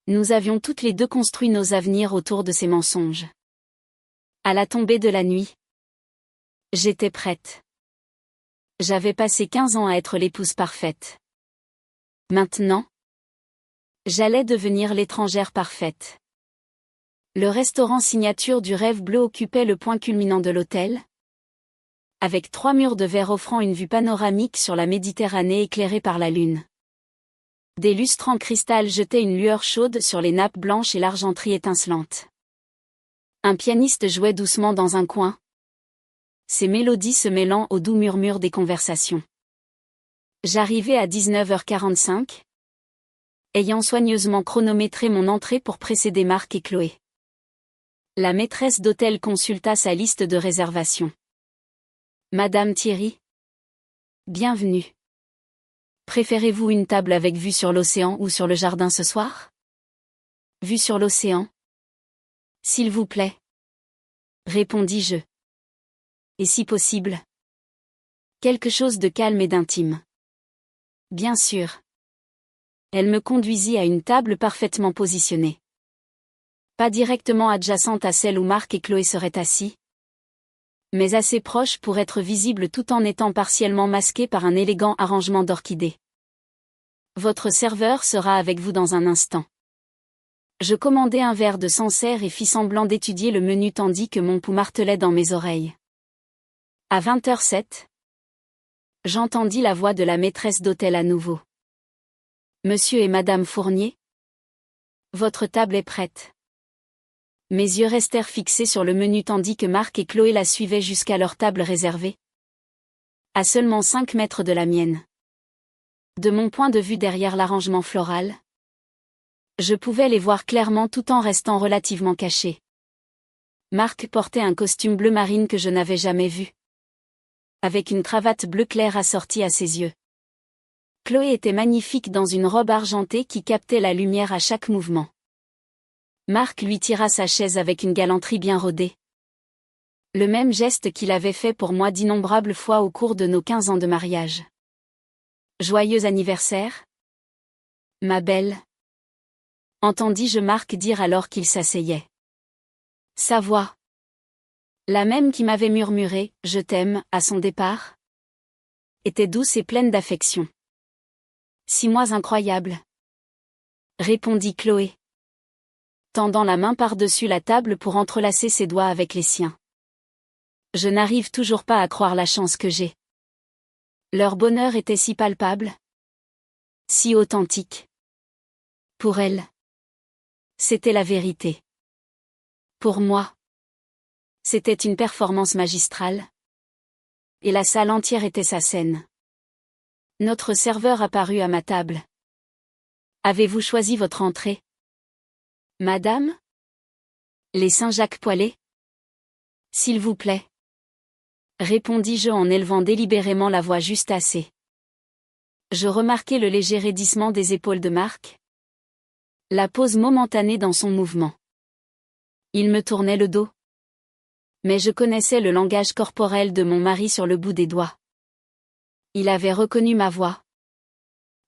Nous avions toutes les deux construit nos avenirs autour de ses mensonges. À la tombée de la nuit, J'étais prête. J'avais passé 15 ans à être l'épouse parfaite. Maintenant, j'allais devenir l'étrangère parfaite. Le restaurant signature du rêve bleu occupait le point culminant de l'hôtel, avec 3 murs de verre offrant une vue panoramique sur la Méditerranée éclairée par la lune. Des lustres en cristal jetaient une lueur chaude sur les nappes blanches et l'argenterie étincelante. Un pianiste jouait doucement dans un coin, ses mélodies se mêlant aux doux murmures des conversations. J'arrivai à 19h45, ayant soigneusement chronométré mon entrée pour précéder Marc et Chloé. La maîtresse d'hôtel consulta sa liste de réservation. Madame Thierry. Bienvenue. Préférez-vous une table avec vue sur l'océan ou sur le jardin ce soir? Vue sur l'océan. S'il vous plaît. Répondis-je. Et si possible, quelque chose de calme et d'intime. Bien sûr. Elle me conduisit à une table parfaitement positionnée. Pas directement adjacente à celle où Marc et Chloé seraient assis, mais assez proche pour être visible tout en étant partiellement masquée par un élégant arrangement d'orchidées. Votre serveur sera avec vous dans un instant. Je commandai un verre de Sancerre et fis semblant d'étudier le menu tandis que mon pouls martelait dans mes oreilles. À 20h07, j'entendis la voix de la maîtresse d'hôtel à nouveau. Monsieur et Madame Fournier, votre table est prête. Mes yeux restèrent fixés sur le menu tandis que Marc et Chloé la suivaient jusqu'à leur table réservée, à seulement 5 mètres de la mienne. De mon point de vue derrière l'arrangement floral, je pouvais les voir clairement tout en restant relativement caché. Marc portait un costume bleu marine que je n'avais jamais vu, avec une cravate bleu clair assortie à ses yeux. Chloé était magnifique dans une robe argentée qui captait la lumière à chaque mouvement. Marc lui tira sa chaise avec une galanterie bien rodée. Le même geste qu'il avait fait pour moi d'innombrables fois au cours de nos 15 ans de mariage. Joyeux anniversaire, ma belle. Entendis-je Marc dire alors qu'il s'asseyait. Sa voix, la même qui m'avait murmuré « Je t'aime » à son départ, était douce et pleine d'affection. 6 mois incroyables, répondit Chloé, tendant la main par-dessus la table pour entrelacer ses doigts avec les siens. Je n'arrive toujours pas à croire la chance que j'ai. Leur bonheur était si palpable, si authentique. Pour elle, c'était la vérité. Pour moi, c'était une performance magistrale. Et la salle entière était sa scène. Notre serveur apparut à ma table. Avez-vous choisi votre entrée, madame? Les Saint-Jacques poêlés? S'il vous plaît. Répondis-je en élevant délibérément la voix juste assez. Je remarquai le léger raidissement des épaules de Marc, la pause momentanée dans son mouvement. Il me tournait le dos. Mais je connaissais le langage corporel de mon mari sur le bout des doigts. Il avait reconnu ma voix.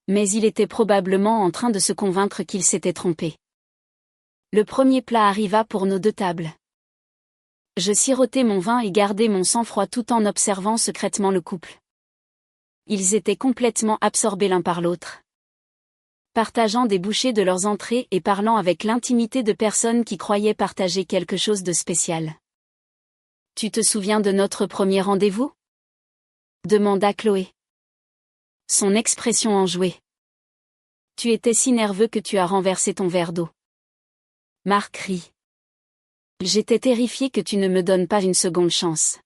Mais il était probablement en train de se convaincre qu'il s'était trompé. Le premier plat arriva pour nos 2 tables. Je sirotai mon vin et gardai mon sang-froid tout en observant secrètement le couple. Ils étaient complètement absorbés l'un par l'autre, partageant des bouchées de leurs entrées et parlant avec l'intimité de personnes qui croyaient partager quelque chose de spécial. « Tu te souviens de notre premier rendez-vous » demanda Chloé. Son expression enjouée. « Tu étais si nerveux que tu as renversé ton verre d'eau. » Marc rit. « J'étais terrifiée que tu ne me donnes pas une seconde chance. »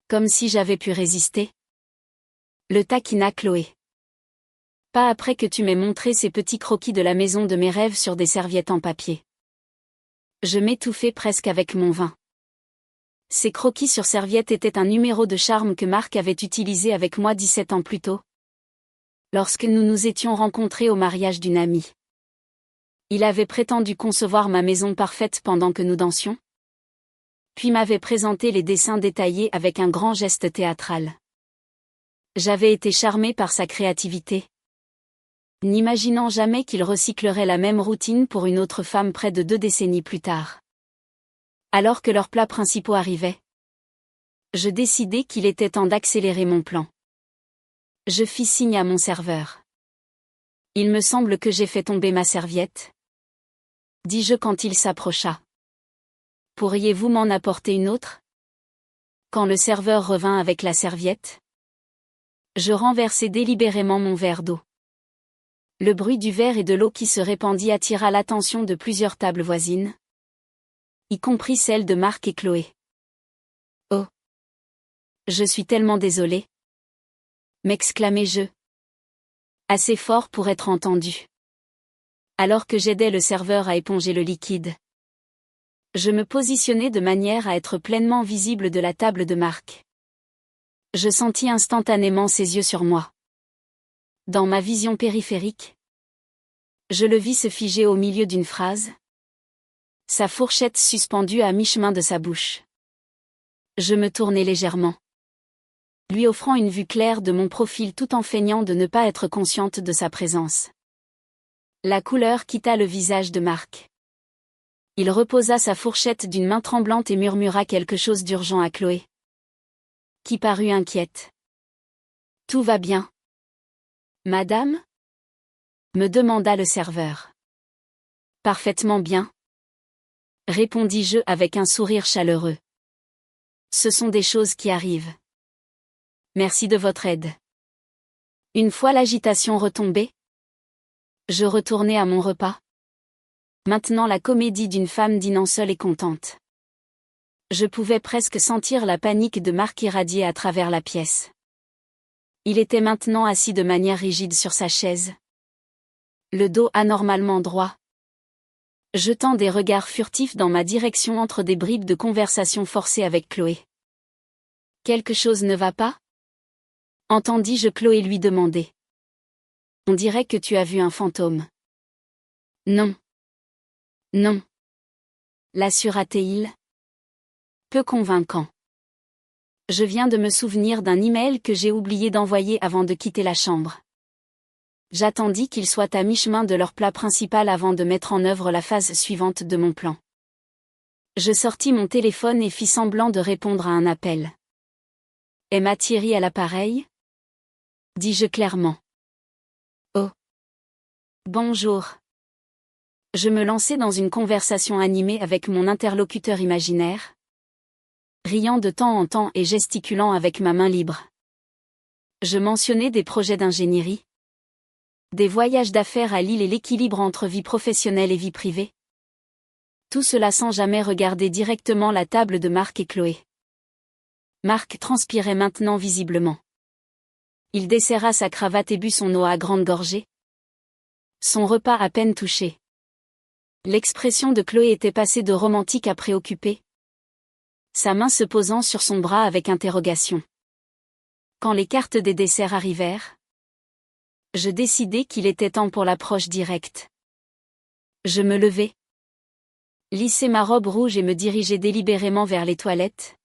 Comme si j'avais pu résister. Le taquina Chloé. « Pas après que tu m'aies montré ces petits croquis de la maison de mes rêves sur des serviettes en papier. » Je m'étouffai presque avec mon vin. Ces croquis sur serviette étaient un numéro de charme que Marc avait utilisé avec moi 17 ans plus tôt, lorsque nous nous étions rencontrés au mariage d'une amie. Il avait prétendu concevoir ma maison parfaite pendant que nous dansions, puis m'avait présenté les dessins détaillés avec un grand geste théâtral. J'avais été charmée par sa créativité, n'imaginant jamais qu'il recyclerait la même routine pour une autre femme près de 2 décennies plus tard. Alors que leurs plats principaux arrivaient, Je décidai qu'il était temps d'accélérer mon plan. Je fis signe à mon serveur. Il me semble que j'ai fait tomber ma serviette, dis-je quand il s'approcha. Pourriez-vous m'en apporter une autre? Quand le serveur revint avec la serviette, je renversai délibérément mon verre d'eau. Le bruit du verre et de l'eau qui se répandit attira l'attention de plusieurs tables voisines, y compris celle de Marc et Chloé. Oh! Je suis tellement désolé, m'exclamai-je, assez fort pour être entendu. Alors que j'aidais le serveur à éponger le liquide, je me positionnai de manière à être pleinement visible de la table de Marc. Je sentis instantanément ses yeux sur moi. Dans ma vision périphérique, je le vis se figer au milieu d'une phrase, sa fourchette suspendue à mi-chemin de sa bouche. Je me tournai légèrement, lui offrant une vue claire de mon profil tout en feignant de ne pas être consciente de sa présence. La couleur quitta le visage de Marc. Il reposa sa fourchette d'une main tremblante et murmura quelque chose d'urgent à Chloé, qui parut inquiète. « Tout va bien, madame ?» me demanda le serveur. « Parfaitement bien, » répondis-je avec un sourire chaleureux. « Ce sont des choses qui arrivent. Merci de votre aide. » Une fois l'agitation retombée, je retournai à mon repas. Maintenant la comédie d'une femme dînant seule et contente. Je pouvais presque sentir la panique de Marc irradier à travers la pièce. Il était maintenant assis de manière rigide sur sa chaise, le dos anormalement droit, jetant des regards furtifs dans ma direction entre des bribes de conversation forcée avec Chloé. « Quelque chose ne va pas ?» entendis-je Chloé lui demander. « On dirait que tu as vu un fantôme. »« Non. Non. » l'assura-t-il. Peu convaincant. Je viens de me souvenir d'un email que j'ai oublié d'envoyer avant de quitter la chambre. J'attendis qu'ils soient à mi-chemin de leur plat principal avant de mettre en œuvre la phase suivante de mon plan. Je sortis mon téléphone et fis semblant de répondre à un appel. « Emma Thierry à l'appareil ?» dis-je clairement. « Oh. Bonjour. » Je me lançai dans une conversation animée avec mon interlocuteur imaginaire, riant de temps en temps et gesticulant avec ma main libre. Je mentionnais des projets d'ingénierie, des voyages d'affaires à Lille et l'équilibre entre vie professionnelle et vie privée. Tout cela sans jamais regarder directement la table de Marc et Chloé. Marc transpirait maintenant visiblement. Il desserra sa cravate et but son eau à grande gorgée. Son repas à peine touché. L'expression de Chloé était passée de romantique à préoccupée, sa main se posant sur son bras avec interrogation. Quand les cartes des desserts arrivèrent, je décidai qu'il était temps pour l'approche directe. Je me levai, lissai ma robe rouge et me dirigeai délibérément vers les toilettes,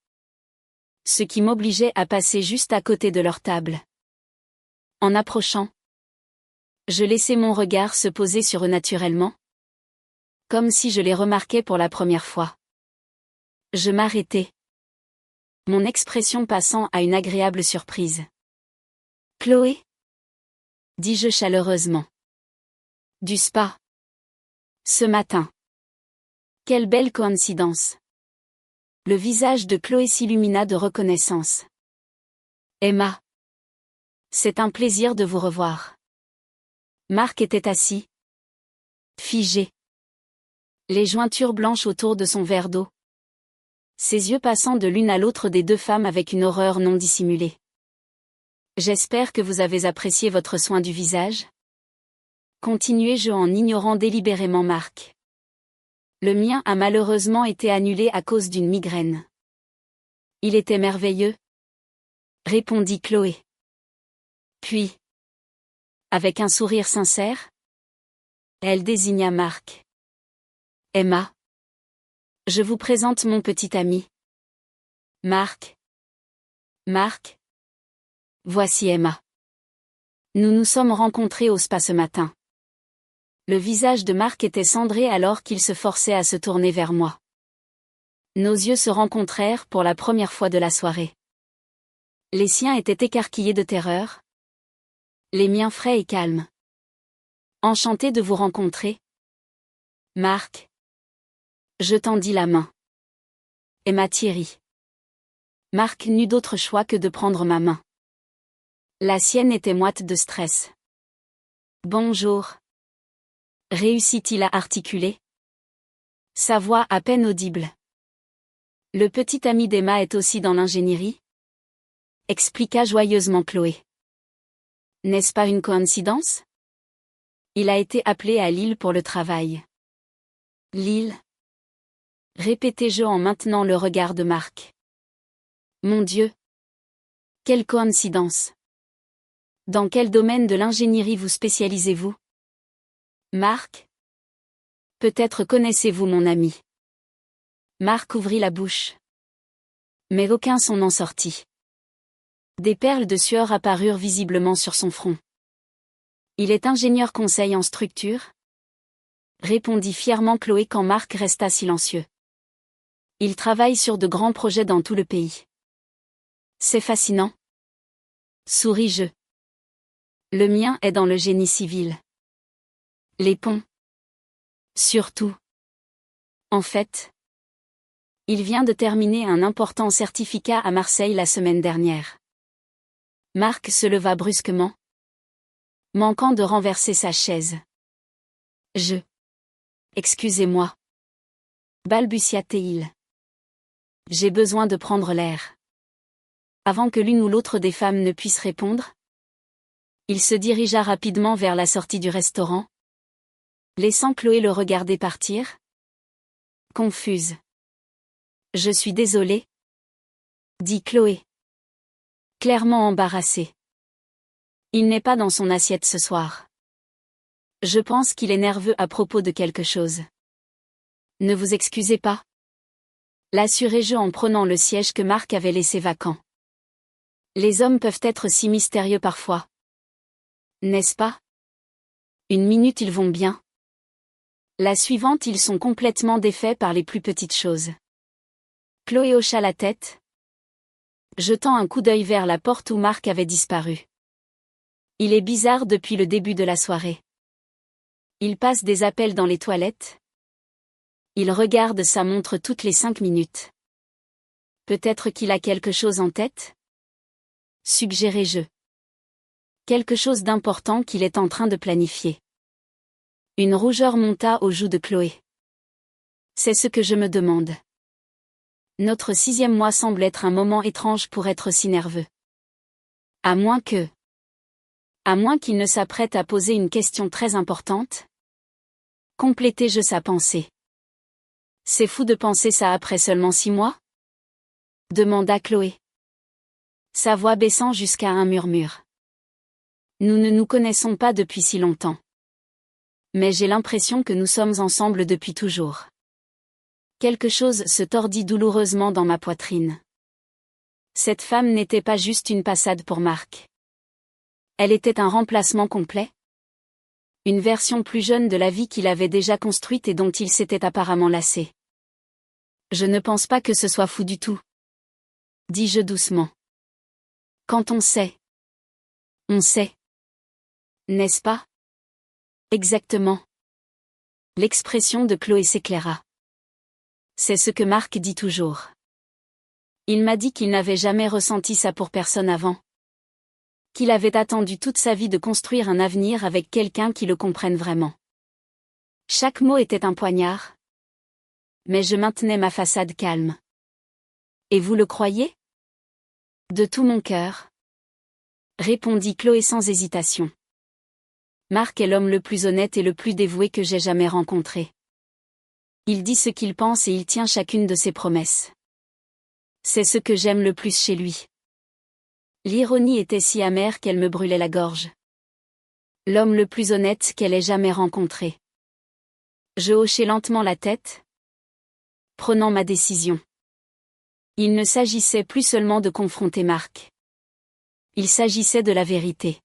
ce qui m'obligeait à passer juste à côté de leur table. En approchant, je laissai mon regard se poser sur eux naturellement, comme si je les remarquais pour la première fois. Je m'arrêtai, mon expression passant à une agréable surprise. « Chloé ?» dis-je chaleureusement. « Du spa. Ce matin. Quelle belle coïncidence. » Le visage de Chloé s'illumina de reconnaissance. « Emma. C'est un plaisir de vous revoir. » Marc était assis, figé, les jointures blanches autour de son verre d'eau, ses yeux passant de l'une à l'autre des deux femmes avec une horreur non dissimulée. « J'espère que vous avez apprécié votre soin du visage ?» continuai-je en ignorant délibérément Marc. Le mien a malheureusement été annulé à cause d'une migraine. « Il était merveilleux ?» répondit Chloé. Puis, avec un sourire sincère, elle désigna Marc. « Emma. Je vous présente mon petit ami. Marc. Marc. Voici Emma. Nous nous sommes rencontrés au spa ce matin. » Le visage de Marc était cendré alors qu'il se forçait à se tourner vers moi. Nos yeux se rencontrèrent pour la première fois de la soirée. Les siens étaient écarquillés de terreur. Les miens frais et calmes. Enchanté de vous rencontrer. Marc. Je tendis la main. Emma Thierry. Marc n'eut d'autre choix que de prendre ma main. La sienne était moite de stress. Bonjour. Réussit-il à articuler? Sa voix à peine audible. Le petit ami d'Emma est aussi dans l'ingénierie? Expliqua joyeusement Chloé. N'est-ce pas une coïncidence? Il a été appelé à Lille pour le travail. Lille? Répétai-je en maintenant le regard de Marc. Mon Dieu! Quelle coïncidence! Dans quel domaine de l'ingénierie vous spécialisez-vous? Marc? Peut-être connaissez-vous mon ami. Marc ouvrit la bouche. Mais aucun son n'en sortit. Des perles de sueur apparurent visiblement sur son front. Il est ingénieur conseil en structure? Répondit fièrement Chloé quand Marc resta silencieux. Il travaille sur de grands projets dans tout le pays. C'est fascinant. Souris-je. Le mien est dans le génie civil. Les ponts. Surtout. En fait. Il vient de terminer un important certificat à Marseille la semaine dernière. Marc se leva brusquement, manquant de renverser sa chaise. Excusez-moi. Balbutia-t-il. J'ai besoin de prendre l'air. Avant que l'une ou l'autre des femmes ne puisse répondre, il se dirigea rapidement vers la sortie du restaurant, laissant Chloé le regarder partir. Confuse. Je suis désolée, dit Chloé. Clairement embarrassée. Il n'est pas dans son assiette ce soir. Je pense qu'il est nerveux à propos de quelque chose. Ne vous excusez pas. L'assurai-je en prenant le siège que Marc avait laissé vacant. Les hommes peuvent être si mystérieux parfois. N'est-ce pas? Une minute ils vont bien. La suivante ils sont complètement défaits par les plus petites choses. Chloé hocha la tête, jetant un coup d'œil vers la porte où Marc avait disparu. Il est bizarre depuis le début de la soirée. Il passe des appels dans les toilettes. Il regarde sa montre toutes les 5 minutes. Peut-être qu'il a quelque chose en tête? Suggérai-je. Quelque chose d'important qu'il est en train de planifier. Une rougeur monta aux joues de Chloé. C'est ce que je me demande. Notre 6e mois semble être un moment étrange pour être si nerveux. À moins qu'il ne s'apprête à poser une question très importante? Complétai-je sa pensée. C'est fou de penser ça après seulement 6 mois? Demanda Chloé. Sa voix baissant jusqu'à un murmure. Nous ne nous connaissons pas depuis si longtemps. Mais j'ai l'impression que nous sommes ensemble depuis toujours. Quelque chose se tordit douloureusement dans ma poitrine. Cette femme n'était pas juste une passade pour Marc. Elle était un remplacement complet. Une version plus jeune de la vie qu'il avait déjà construite et dont il s'était apparemment lassé. Je ne pense pas que ce soit fou du tout. Dis-je doucement. Quand on sait. On sait. N'est-ce pas? Exactement. L'expression de Chloé s'éclaira. C'est ce que Marc dit toujours. Il m'a dit qu'il n'avait jamais ressenti ça pour personne avant. Qu'il avait attendu toute sa vie de construire un avenir avec quelqu'un qui le comprenne vraiment. Chaque mot était un poignard. Mais je maintenais ma façade calme. Et vous le croyez? De tout mon cœur. Répondit Chloé sans hésitation. Marc est l'homme le plus honnête et le plus dévoué que j'ai jamais rencontré. Il dit ce qu'il pense et il tient chacune de ses promesses. C'est ce que j'aime le plus chez lui. L'ironie était si amère qu'elle me brûlait la gorge. L'homme le plus honnête qu'elle ait jamais rencontré. Je hochai lentement la tête, prenant ma décision. Il ne s'agissait plus seulement de confronter Marc. Il s'agissait de la vérité.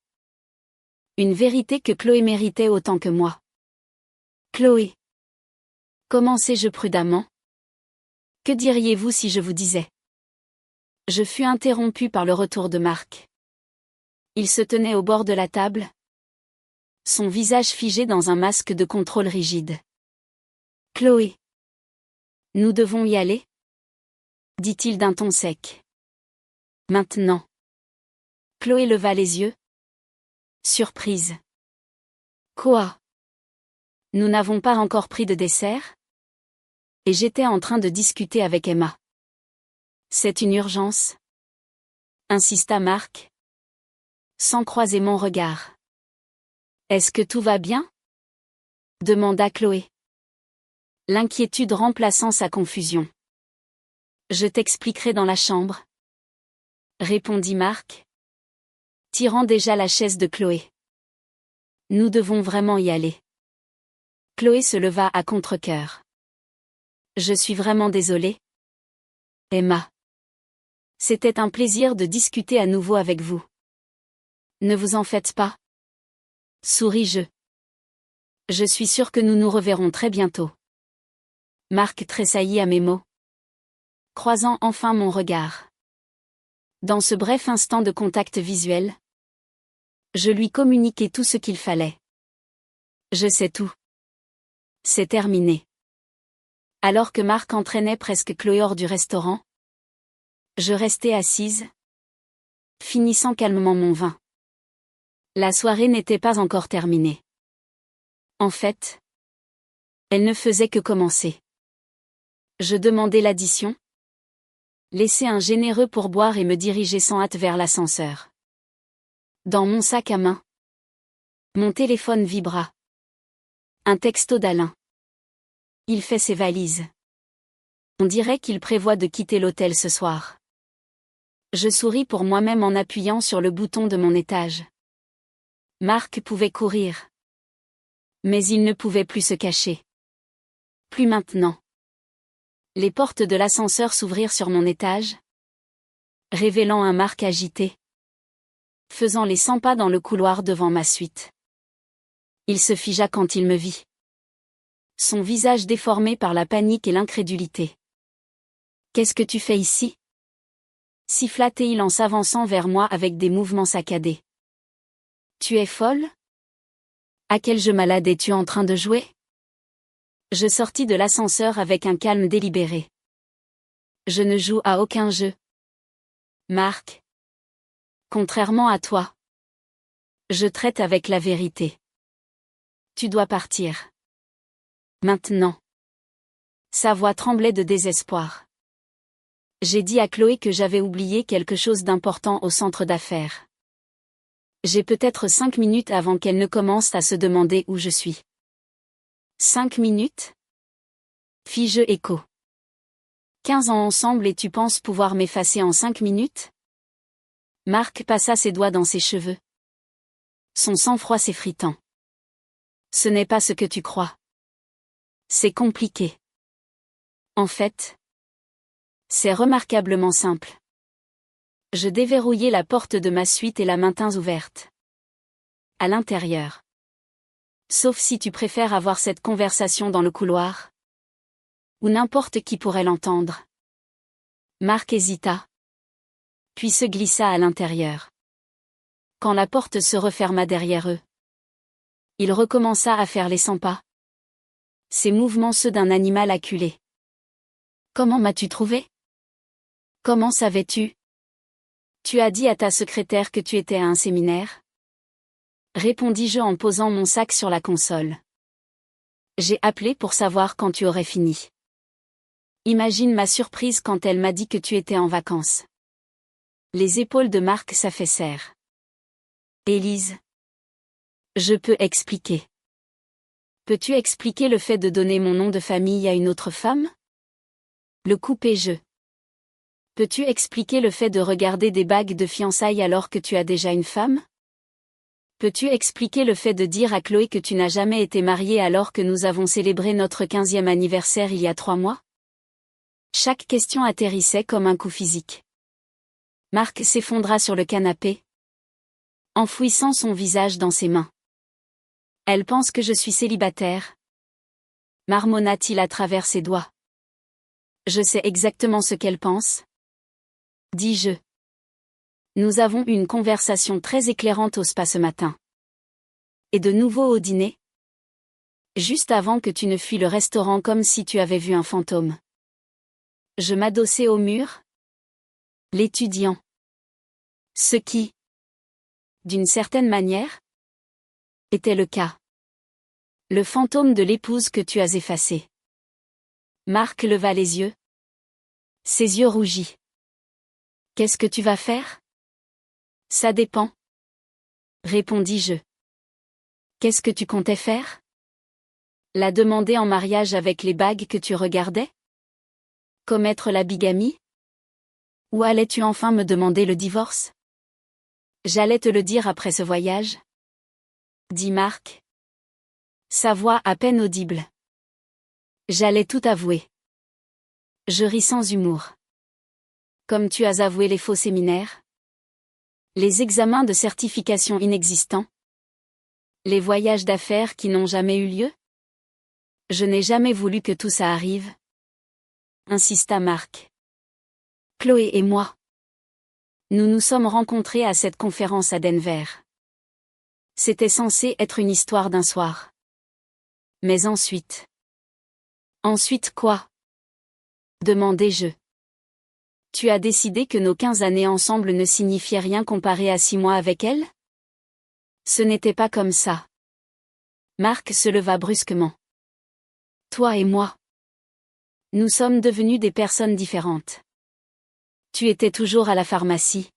Une vérité que Chloé méritait autant que moi. Chloé. Commençai-je prudemment. Que diriez-vous si je vous disais? Je fus interrompu par le retour de Marc. Il se tenait au bord de la table, son visage figé dans un masque de contrôle rigide. Chloé. Nous devons y aller? Dit-il d'un ton sec. Maintenant. Chloé leva les yeux. Surprise. Quoi? Nous n'avons pas encore pris de dessert? Et j'étais en train de discuter avec Emma. C'est une urgence? Insista Marc, sans croiser mon regard. Est-ce que tout va bien? Demanda Chloé. L'inquiétude remplaçant sa confusion. Je t'expliquerai dans la chambre, répondit Marc, tirant déjà la chaise de Chloé. Nous devons vraiment y aller. Chloé se leva à contre-cœur. Je suis vraiment désolée. Emma. C'était un plaisir de discuter à nouveau avec vous. Ne vous en faites pas. Souris-je. Je suis sûre que nous nous reverrons très bientôt. Marc tressaillit à mes mots, croisant enfin mon regard. Dans ce bref instant de contact visuel, je lui communiquai tout ce qu'il fallait. Je sais tout. C'est terminé. Alors que Marc entraînait presque Chloé hors du restaurant, je restais assise, finissant calmement mon vin. La soirée n'était pas encore terminée. En fait, elle ne faisait que commencer. Je demandai l'addition, laissai un généreux pourboire et me dirigeai sans hâte vers l'ascenseur. Dans mon sac à main, mon téléphone vibra. Un texto d'Alain. Il fait ses valises. On dirait qu'il prévoit de quitter l'hôtel ce soir. Je souris pour moi-même en appuyant sur le bouton de mon étage. Marc pouvait courir. Mais il ne pouvait plus se cacher. Plus maintenant. Les portes de l'ascenseur s'ouvrirent sur mon étage, révélant un Marc agité, faisant les 100 pas dans le couloir devant ma suite. Il se figea quand il me vit. Son visage déformé par la panique et l'incrédulité. « Qu'est-ce que tu fais ici ?» siffla-t-il en s'avançant vers moi avec des mouvements saccadés. « Tu es folle? À quel jeu malade es-tu en train de jouer ?» Je sortis de l'ascenseur avec un calme délibéré. Je ne joue à aucun jeu. Marc. Contrairement à toi. Je traite avec la vérité. Tu dois partir. Maintenant. Sa voix tremblait de désespoir. J'ai dit à Chloé que j'avais oublié quelque chose d'important au centre d'affaires. J'ai peut-être 5 minutes avant qu'elle ne commence à se demander où je suis. 5 minutes? Fis-je écho. 15 ans ensemble et tu penses pouvoir m'effacer en 5 minutes? Marc passa ses doigts dans ses cheveux. Son sang-froid s'effritant. Ce n'est pas ce que tu crois. C'est compliqué. En fait, c'est remarquablement simple. Je déverrouillai la porte de ma suite et la maintins ouverte. À l'intérieur. Sauf si tu préfères avoir cette conversation dans le couloir. Ou n'importe qui pourrait l'entendre. Marc hésita. Puis se glissa à l'intérieur. Quand la porte se referma derrière eux, il recommença à faire les 100 pas. Ses mouvements ceux d'un animal acculé. Comment m'as-tu trouvé? Comment savais-tu? Tu as dit à ta secrétaire que tu étais à un séminaire? Répondis-je en posant mon sac sur la console. J'ai appelé pour savoir quand tu aurais fini. Imagine ma surprise quand elle m'a dit que tu étais en vacances. Les épaules de Marc s'affaissèrent. Élise. Je peux expliquer. Peux-tu expliquer le fait de donner mon nom de famille à une autre femme? Le coupai-je. Peux-tu expliquer le fait de regarder des bagues de fiançailles alors que tu as déjà une femme? Peux-tu expliquer le fait de dire à Chloé que tu n'as jamais été mariée alors que nous avons célébré notre 15e anniversaire il y a 3 mois? Chaque question atterrissait comme un coup physique. Marc s'effondra sur le canapé, enfouissant son visage dans ses mains. Elle pense que je suis célibataire, marmonna-t-il à travers ses doigts. Je sais exactement ce qu'elle pense, dis-je. Nous avons eu une conversation très éclairante au spa ce matin. Et de nouveau au dîner? Juste avant que tu ne fuis le restaurant comme si tu avais vu un fantôme. Je m'adossai au mur. L'étudiant. Ce qui, d'une certaine manière, était le cas. Le fantôme de l'épouse que tu as effacé. Marc leva les yeux. Ses yeux rougis. Qu'est-ce que tu vas faire? Ça dépend, répondis-je. Qu'est-ce que tu comptais faire? La demander en mariage avec les bagues que tu regardais? Commettre la bigamie? Ou allais-tu enfin me demander le divorce? J'allais te le dire après ce voyage, dit Marc. Sa voix à peine audible. J'allais tout avouer. Je ris sans humour. Comme tu as avoué les faux séminaires? Les examens de certification inexistants? Les voyages d'affaires qui n'ont jamais eu lieu? Je n'ai jamais voulu que tout ça arrive, insista Marc. Chloé et moi. Nous nous sommes rencontrés à cette conférence à Denver. C'était censé être une histoire d'un soir. Mais ensuite. Ensuite quoi? Demandai-je. Tu as décidé que nos 15 années ensemble ne signifiaient rien comparé à 6 mois avec elle? Ce n'était pas comme ça. Marc se leva brusquement. Toi et moi. Nous sommes devenus des personnes différentes. Tu étais toujours à la pharmacie.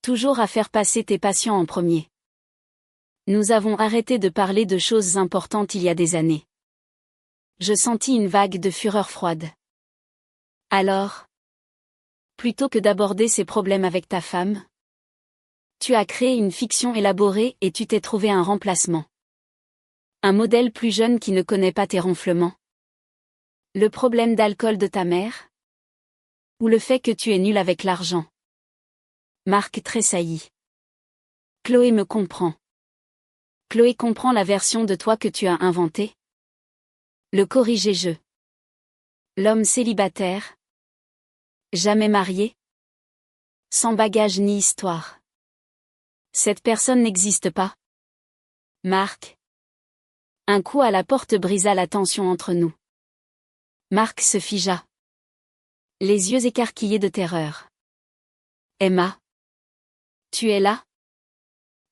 Toujours à faire passer tes patients en premier. Nous avons arrêté de parler de choses importantes il y a des années. Je sentis une vague de fureur froide. Alors, plutôt que d'aborder ces problèmes avec ta femme, tu as créé une fiction élaborée et tu t'es trouvé un remplacement. Un modèle plus jeune qui ne connaît pas tes ronflements. Le problème d'alcool de ta mère? Ou le fait que tu es nul avec l'argent? Marc tressaillit. Chloé me comprend. Chloé comprend la version de toi que tu as inventée. Le corrigeai-je. L'homme célibataire. Jamais marié. Sans bagage ni histoire. Cette personne n'existe pas. Marc. Un coup à la porte brisa la tension entre nous. Marc se figea. Les yeux écarquillés de terreur. Emma. Tu es là?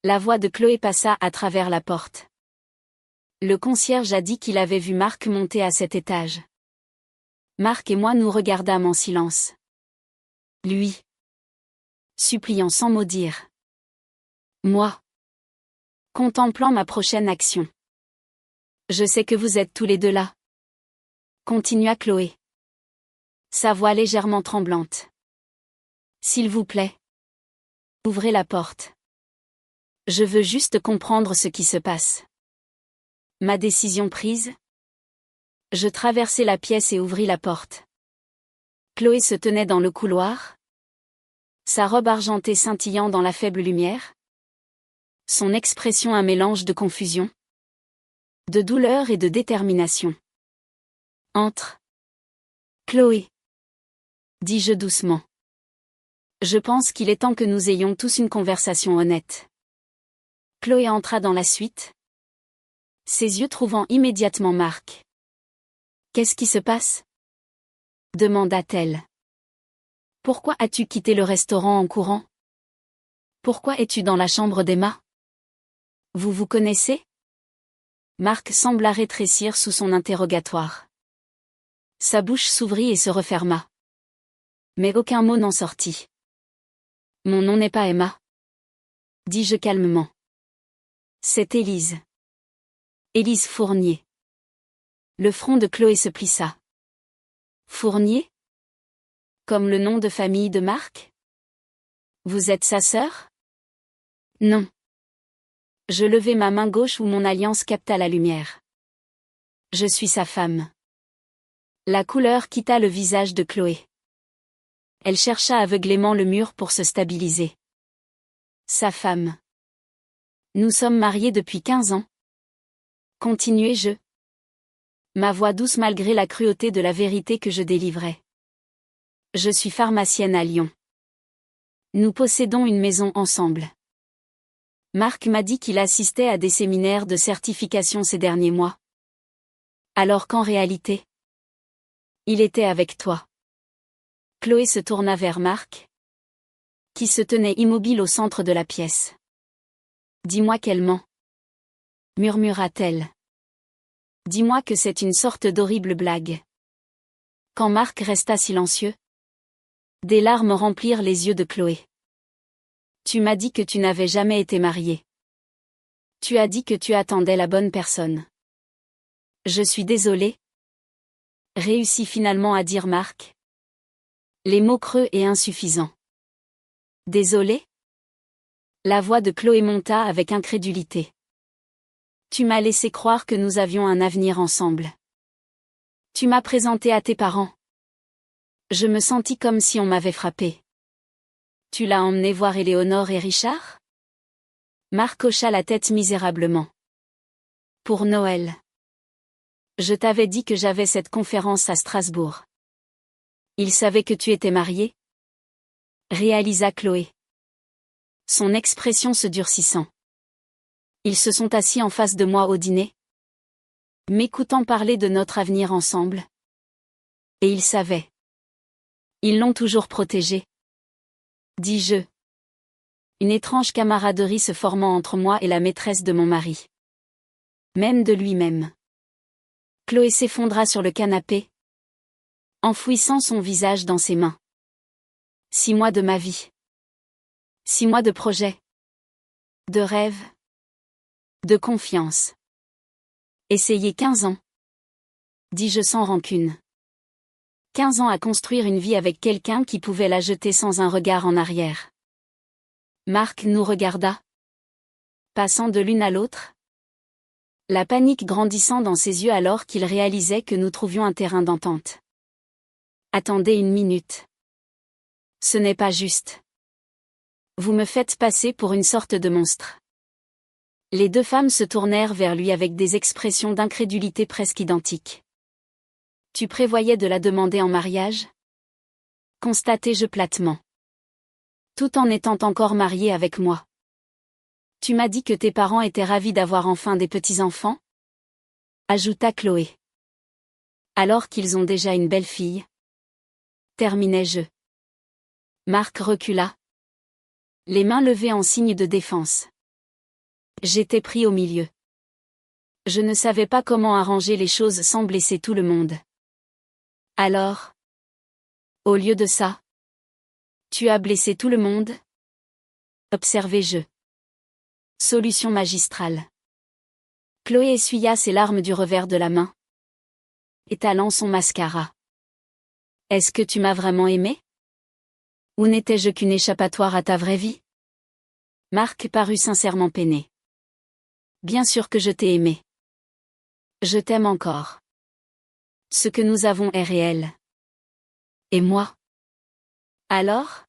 La voix de Chloé passa à travers la porte. Le concierge a dit qu'il avait vu Marc monter à cet étage. Marc et moi nous regardâmes en silence. Lui. Suppliant sans mot dire. Moi. Contemplant ma prochaine action. Je sais que vous êtes tous les deux là. Continua Chloé. Sa voix légèrement tremblante. S'il vous plaît. Ouvrez la porte. Je veux juste comprendre ce qui se passe. Ma décision prise? Je traversai la pièce et ouvris la porte. Chloé se tenait dans le couloir. Sa robe argentée scintillant dans la faible lumière. Son expression un mélange de confusion, de douleur et de détermination. Entre. Chloé. Dis-je doucement. Je pense qu'il est temps que nous ayons tous une conversation honnête. Chloé entra dans la suite. Ses yeux trouvant immédiatement Marc. Qu'est-ce qui se passe? Demanda-t-elle. Pourquoi as-tu quitté le restaurant en courant? Pourquoi es-tu dans la chambre d'Emma? Vous vous connaissez? Marc sembla rétrécir sous son interrogatoire. Sa bouche s'ouvrit et se referma. Mais aucun mot n'en sortit. Mon nom n'est pas Emma. Dis-je calmement. C'est Élise. Élise Fournier. Le front de Chloé se plissa. Fournier? Comme le nom de famille de Marc? Vous êtes sa sœur? Non. Je levai ma main gauche où mon alliance capta la lumière. Je suis sa femme. La couleur quitta le visage de Chloé. Elle chercha aveuglément le mur pour se stabiliser. Sa femme. Nous sommes mariés depuis 15 ans. Continuai-je. Ma voix douce malgré la cruauté de la vérité que je délivrais. Je suis pharmacienne à Lyon. Nous possédons une maison ensemble. Marc m'a dit qu'il assistait à des séminaires de certification ces derniers mois. Alors qu'en réalité, il était avec toi. Chloé se tourna vers Marc, qui se tenait immobile au centre de la pièce. Dis-moi qu'elle ment, murmura-t-elle. Dis-moi que c'est une sorte d'horrible blague. Quand Marc resta silencieux, des larmes remplirent les yeux de Chloé. Tu m'as dit que tu n'avais jamais été mariée. Tu as dit que tu attendais la bonne personne. Je suis désolée. Réussit finalement à dire Marc. Les mots creux et insuffisants. Désolée? La voix de Chloé monta avec incrédulité. Tu m'as laissé croire que nous avions un avenir ensemble. Tu m'as présenté à tes parents. Je me sentis comme si on m'avait frappé. Tu l'as emmené voir Éléonore et Richard? Marc hocha la tête misérablement. Pour Noël. Je t'avais dit que j'avais cette conférence à Strasbourg. Il savait que tu étais marié? Réalisa Chloé. Son expression se durcissant. Ils se sont assis en face de moi au dîner, m'écoutant parler de notre avenir ensemble. Et ils savaient. Ils l'ont toujours protégé. Dis-je. Une étrange camaraderie se formant entre moi et la maîtresse de mon mari. Même de lui-même. Chloé s'effondra sur le canapé, enfouissant son visage dans ses mains. 6 mois de ma vie. 6 mois de projets. De rêves. De confiance. Essayer 15 ans. Dis-je sans rancune. 15 ans à construire une vie avec quelqu'un qui pouvait la jeter sans un regard en arrière. Marc nous regarda, passant de l'une à l'autre. La panique grandissant dans ses yeux alors qu'il réalisait que nous trouvions un terrain d'entente. Attendez une minute. Ce n'est pas juste. Vous me faites passer pour une sorte de monstre. Les deux femmes se tournèrent vers lui avec des expressions d'incrédulité presque identiques. Tu prévoyais de la demander en mariage? Constatai-je platement. Tout en étant encore mariée avec moi. Tu m'as dit que tes parents étaient ravis d'avoir enfin des petits-enfants? Ajouta Chloé. Alors qu'ils ont déjà une belle fille. Terminai-je. Marc recula. Les mains levées en signe de défense. J'étais pris au milieu. Je ne savais pas comment arranger les choses sans blesser tout le monde. Alors? Au lieu de ça? Tu as blessé tout le monde? Observai-je. Solution magistrale. Chloé essuya ses larmes du revers de la main, étalant son mascara. Est-ce que tu m'as vraiment aimé? Ou n'étais-je qu'une échappatoire à ta vraie vie? Marc parut sincèrement peiné. Bien sûr que je t'ai aimé. Je t'aime encore. Ce que nous avons est réel. Et moi? Alors?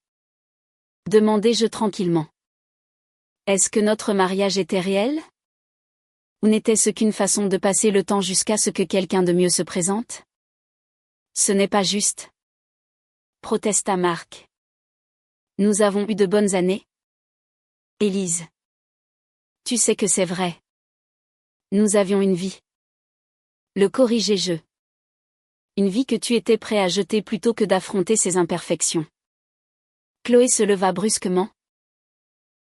Demandai-je tranquillement. Est-ce que notre mariage était réel? Ou n'était-ce qu'une façon de passer le temps jusqu'à ce que quelqu'un de mieux se présente? Ce n'est pas juste. Protesta Marc. Nous avons eu de bonnes années. Élise. Tu sais que c'est vrai. Nous avions une vie. Le corrigeai-je. Une vie que tu étais prêt à jeter plutôt que d'affronter ses imperfections. Chloé se leva brusquement,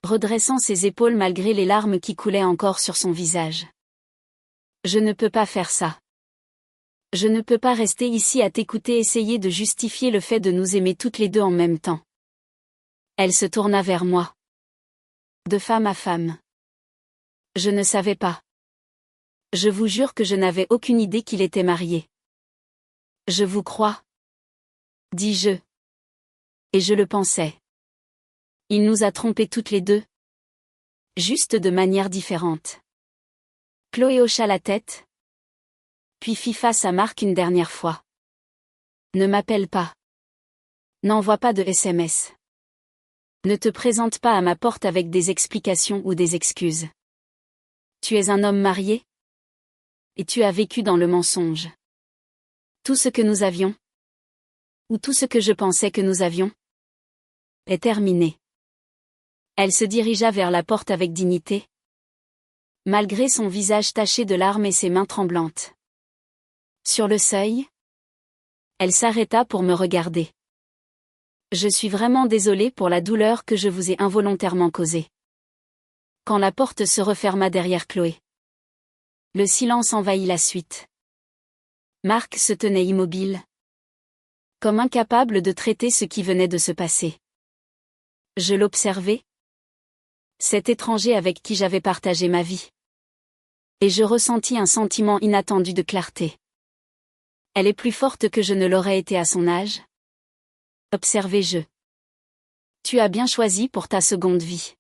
redressant ses épaules malgré les larmes qui coulaient encore sur son visage. Je ne peux pas faire ça. Je ne peux pas rester ici à t'écouter essayer de justifier le fait de nous aimer toutes les deux en même temps. Elle se tourna vers moi. De femme à femme. Je ne savais pas. Je vous jure que je n'avais aucune idée qu'il était marié. Je vous crois. Dis-je. Et je le pensais. Il nous a trompés toutes les deux. Juste de manière différente. Chloé hocha la tête, puis fit face à Marc une dernière fois. Ne m'appelle pas. N'envoie pas de SMS. Ne te présente pas à ma porte avec des explications ou des excuses. Tu es un homme marié? Et tu as vécu dans le mensonge. Tout ce que nous avions, ou tout ce que je pensais que nous avions, est terminé. Elle se dirigea vers la porte avec dignité, malgré son visage taché de larmes et ses mains tremblantes. Sur le seuil, elle s'arrêta pour me regarder. Je suis vraiment désolée pour la douleur que je vous ai involontairement causée. Quand la porte se referma derrière Chloé, le silence envahit la suite. Marc se tenait immobile, comme incapable de traiter ce qui venait de se passer. Je l'observais, cet étranger avec qui j'avais partagé ma vie. Et je ressentis un sentiment inattendu de clarté. Elle est plus forte que je ne l'aurais été à son âge. Observez-je. Tu as bien choisi pour ta seconde vie.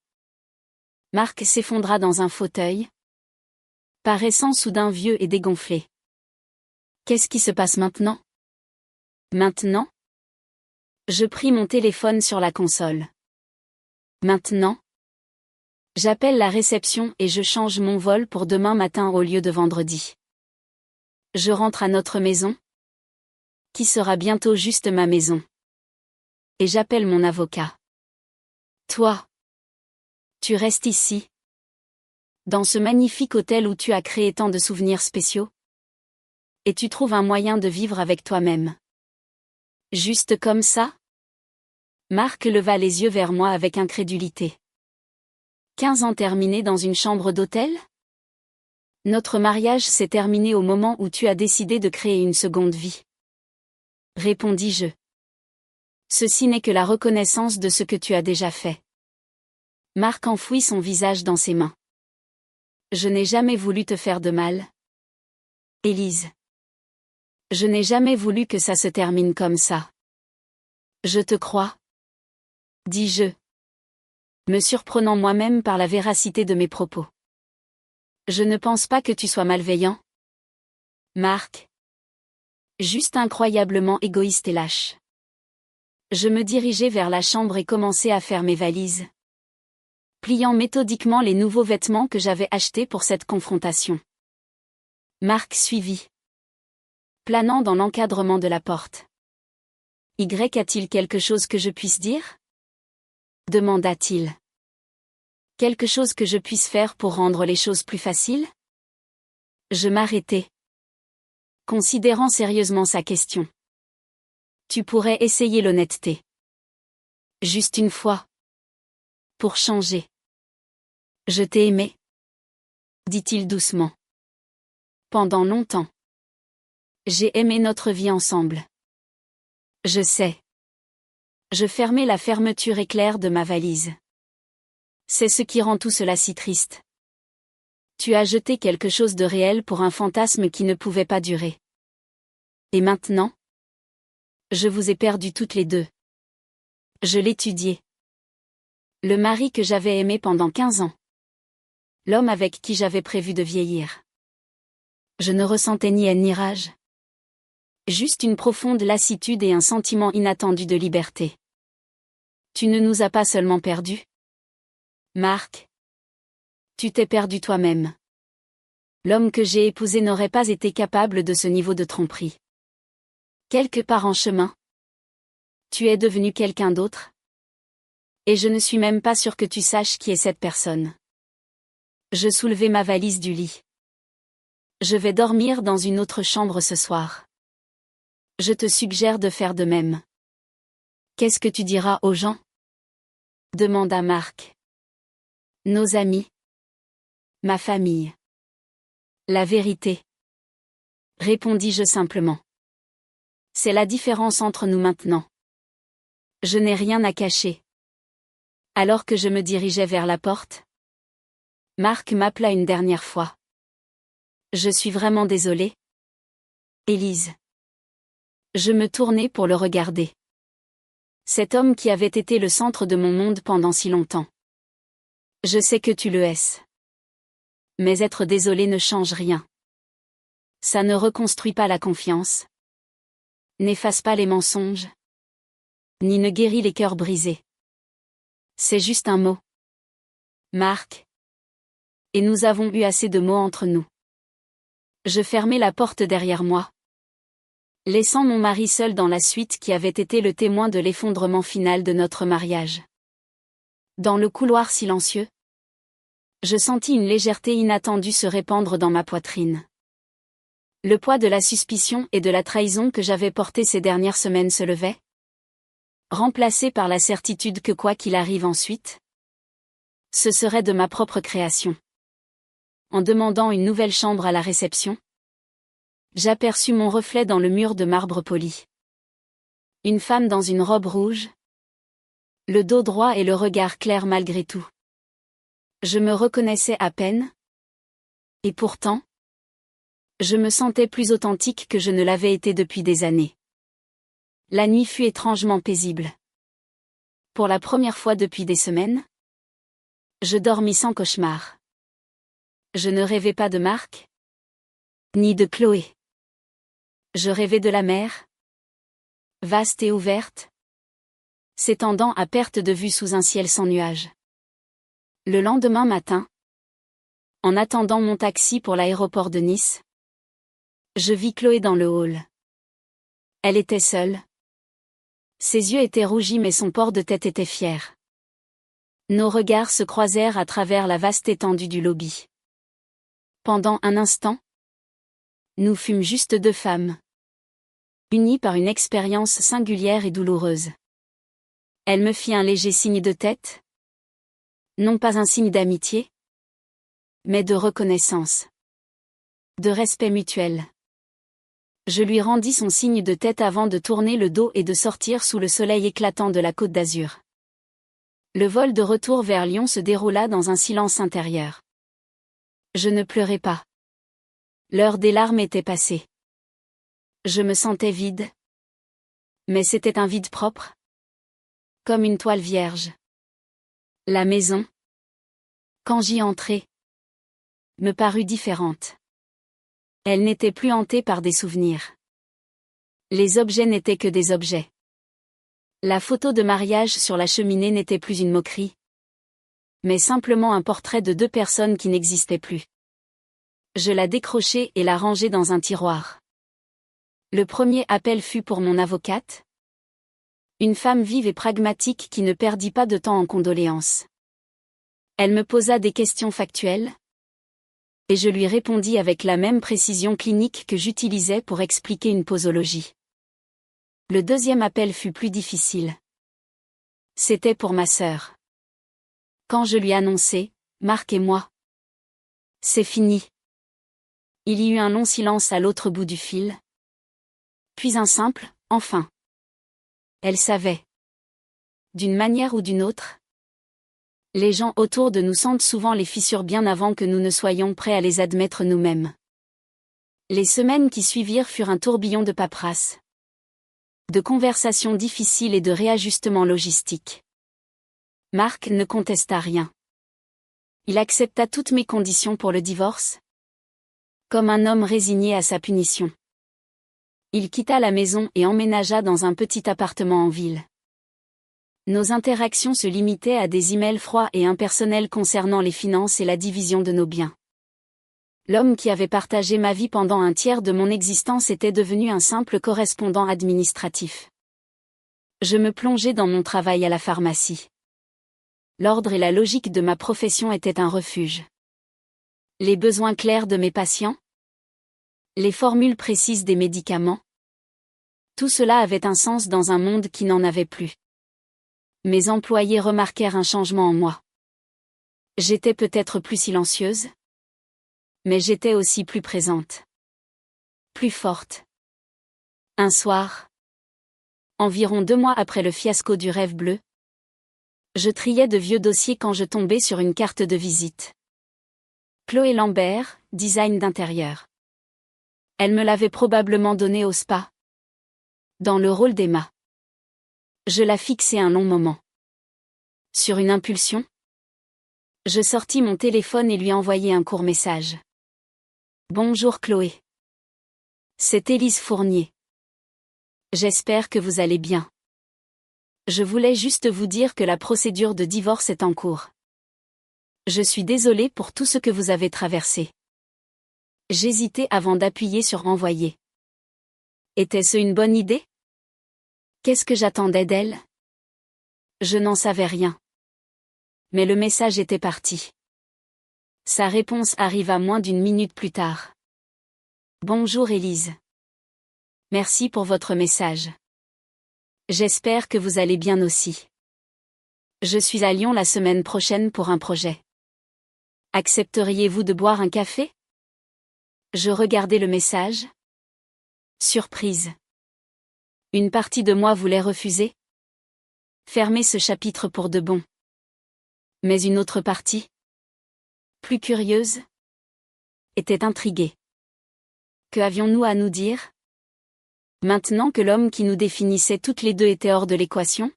Marc s'effondra dans un fauteuil, paraissant soudain vieux et dégonflé. Qu'est-ce qui se passe maintenant? Maintenant? Je pris mon téléphone sur la console. Maintenant? J'appelle la réception et je change mon vol pour demain matin au lieu de vendredi. Je rentre à notre maison, qui sera bientôt juste ma maison. Et j'appelle mon avocat. Toi, tu restes ici, dans ce magnifique hôtel où tu as créé tant de souvenirs spéciaux. Et tu trouves un moyen de vivre avec toi-même. Juste comme ça? Marc leva les yeux vers moi avec incrédulité. 15 ans terminés dans une chambre d'hôtel? Notre mariage s'est terminé au moment où tu as décidé de créer une seconde vie. Répondis-je. Ceci n'est que la reconnaissance de ce que tu as déjà fait. Marc enfouit son visage dans ses mains. Je n'ai jamais voulu te faire de mal. Élise. Je n'ai jamais voulu que ça se termine comme ça. Je te crois. Dis-je, me surprenant moi-même par la véracité de mes propos. Je ne pense pas que tu sois malveillant. Marc. Juste incroyablement égoïste et lâche. Je me dirigeai vers la chambre et commençai à faire mes valises, pliant méthodiquement les nouveaux vêtements que j'avais achetés pour cette confrontation. Marc suivit, planant dans l'encadrement de la porte. Y a-t-il quelque chose que je puisse dire? Demanda-t-il. Quelque chose que je puisse faire pour rendre les choses plus faciles? Je m'arrêtai, considérant sérieusement sa question. Tu pourrais essayer l'honnêteté. Juste une fois. Pour changer. Je t'ai aimé, dit-il doucement. Pendant longtemps. J'ai aimé notre vie ensemble. Je sais. Je fermai la fermeture éclair de ma valise. C'est ce qui rend tout cela si triste. Tu as jeté quelque chose de réel pour un fantasme qui ne pouvait pas durer. Et maintenant? Je vous ai perdus toutes les deux. Je l'étudiais. Le mari que j'avais aimé pendant 15 ans. L'homme avec qui j'avais prévu de vieillir. Je ne ressentais ni haine ni rage. Juste une profonde lassitude et un sentiment inattendu de liberté. Tu ne nous as pas seulement perdus. Marc. Tu t'es perdu toi-même. L'homme que j'ai épousé n'aurait pas été capable de ce niveau de tromperie. Quelque part en chemin. Tu es devenu quelqu'un d'autre. Et je ne suis même pas sûr que tu saches qui est cette personne. Je soulevai ma valise du lit. Je vais dormir dans une autre chambre ce soir. Je te suggère de faire de même. Qu'est-ce que tu diras aux gens? Demanda Marc. Nos amis. Ma famille. La vérité. Répondis-je simplement. C'est la différence entre nous maintenant. Je n'ai rien à cacher. Alors que je me dirigeais vers la porte, Marc m'appela une dernière fois. Je suis vraiment désolée. Élise. Je me tournai pour le regarder. Cet homme qui avait été le centre de mon monde pendant si longtemps. Je sais que tu le hais. Mais être désolé ne change rien. Ça ne reconstruit pas la confiance. N'efface pas les mensonges. Ni ne guérit les cœurs brisés. C'est juste un mot. Marc. Et nous avons eu assez de mots entre nous. Je fermai la porte derrière moi, laissant mon mari seul dans la suite qui avait été le témoin de l'effondrement final de notre mariage. Dans le couloir silencieux, je sentis une légèreté inattendue se répandre dans ma poitrine. Le poids de la suspicion et de la trahison que j'avais porté ces dernières semaines se levait, remplacé par la certitude que quoi qu'il arrive ensuite, ce serait de ma propre création. En demandant une nouvelle chambre à la réception, j'aperçus mon reflet dans le mur de marbre poli. Une femme dans une robe rouge, le dos droit et le regard clair malgré tout. Je me reconnaissais à peine, et pourtant, je me sentais plus authentique que je ne l'avais été depuis des années. La nuit fut étrangement paisible. Pour la première fois depuis des semaines, je dormis sans cauchemar. Je ne rêvais pas de Marc, ni de Chloé. Je rêvais de la mer, vaste et ouverte, s'étendant à perte de vue sous un ciel sans nuages. Le lendemain matin, en attendant mon taxi pour l'aéroport de Nice, je vis Chloé dans le hall. Elle était seule. Ses yeux étaient rougis mais son port de tête était fier. Nos regards se croisèrent à travers la vaste étendue du lobby. Pendant un instant, nous fûmes juste deux femmes, unies par une expérience singulière et douloureuse. Elle me fit un léger signe de tête, non pas un signe d'amitié, mais de reconnaissance, de respect mutuel. Je lui rendis son signe de tête avant de tourner le dos et de sortir sous le soleil éclatant de la Côte d'Azur. Le vol de retour vers Lyon se déroula dans un silence intérieur. Je ne pleurais pas. L'heure des larmes était passée. Je me sentais vide. Mais c'était un vide propre. Comme une toile vierge. La maison, quand j'y entrai, me parut différente. Elle n'était plus hantée par des souvenirs. Les objets n'étaient que des objets. La photo de mariage sur la cheminée n'était plus une moquerie, mais simplement un portrait de deux personnes qui n'existaient plus. Je la décrochai et la rangeai dans un tiroir. Le premier appel fut pour mon avocate, une femme vive et pragmatique qui ne perdit pas de temps en condoléances. Elle me posa des questions factuelles, et je lui répondis avec la même précision clinique que j'utilisais pour expliquer une posologie. Le deuxième appel fut plus difficile. C'était pour ma sœur. Quand je lui annonçai, Marc et moi, c'est fini. Il y eut un long silence à l'autre bout du fil. Puis un simple, enfin. Elle savait. D'une manière ou d'une autre. Les gens autour de nous sentent souvent les fissures bien avant que nous ne soyons prêts à les admettre nous-mêmes. Les semaines qui suivirent furent un tourbillon de paperasse, de conversations difficiles et de réajustements logistiques. Marc ne contesta rien. Il accepta toutes mes conditions pour le divorce, comme un homme résigné à sa punition. Il quitta la maison et emménagea dans un petit appartement en ville. Nos interactions se limitaient à des emails froids et impersonnels concernant les finances et la division de nos biens. L'homme qui avait partagé ma vie pendant un tiers de mon existence était devenu un simple correspondant administratif. Je me plongeais dans mon travail à la pharmacie. L'ordre et la logique de ma profession étaient un refuge. Les besoins clairs de mes patients, les formules précises des médicaments, tout cela avait un sens dans un monde qui n'en avait plus. Mes employés remarquèrent un changement en moi. J'étais peut-être plus silencieuse, mais j'étais aussi plus présente. Plus forte. Un soir, environ 2 mois après le fiasco du rêve bleu, je triais de vieux dossiers quand je tombais sur une carte de visite. Chloé Lambert, design d'intérieur. Elle me l'avait probablement donnée au spa, dans le rôle d'Emma. Je la fixai un long moment. Sur une impulsion, je sortis mon téléphone et lui envoyai un court message. Bonjour Chloé. C'est Élise Fournier. J'espère que vous allez bien. Je voulais juste vous dire que la procédure de divorce est en cours. Je suis désolée pour tout ce que vous avez traversé. J'hésitais avant d'appuyer sur envoyer. Était-ce une bonne idée? Qu'est-ce que j'attendais d'elle? Je n'en savais rien. Mais le message était parti. Sa réponse arriva moins d'une minute plus tard. Bonjour Élise. Merci pour votre message. J'espère que vous allez bien aussi. Je suis à Lyon la semaine prochaine pour un projet. Accepteriez-vous de boire un café? Je regardais le message. Surprise. Une partie de moi voulait refuser. Fermer ce chapitre pour de bon. Mais une autre partie, plus curieuse, était intriguée. Que avions-nous à nous dire? Maintenant que l'homme qui nous définissait toutes les deux était hors de l'équation?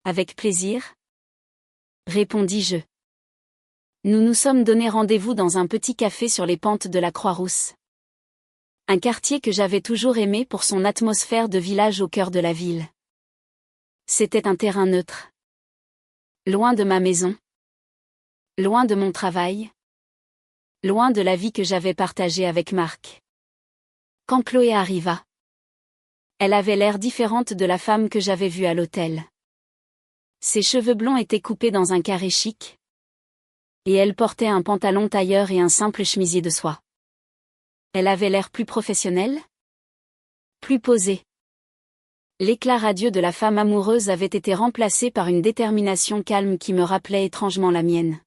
Avec plaisir, répondis-je. Nous nous sommes donné rendez-vous dans un petit café sur les pentes de la Croix-Rousse. Un quartier que j'avais toujours aimé pour son atmosphère de village au cœur de la ville. C'était un terrain neutre. Loin de ma maison. Loin de mon travail. Loin de la vie que j'avais partagée avec Marc. Quand Chloé arriva, elle avait l'air différente de la femme que j'avais vue à l'hôtel. Ses cheveux blonds étaient coupés dans un carré chic. Et elle portait un pantalon tailleur et un simple chemisier de soie. Elle avait l'air plus professionnelle? Plus posée. L'éclat radieux de la femme amoureuse avait été remplacé par une détermination calme qui me rappelait étrangement la mienne.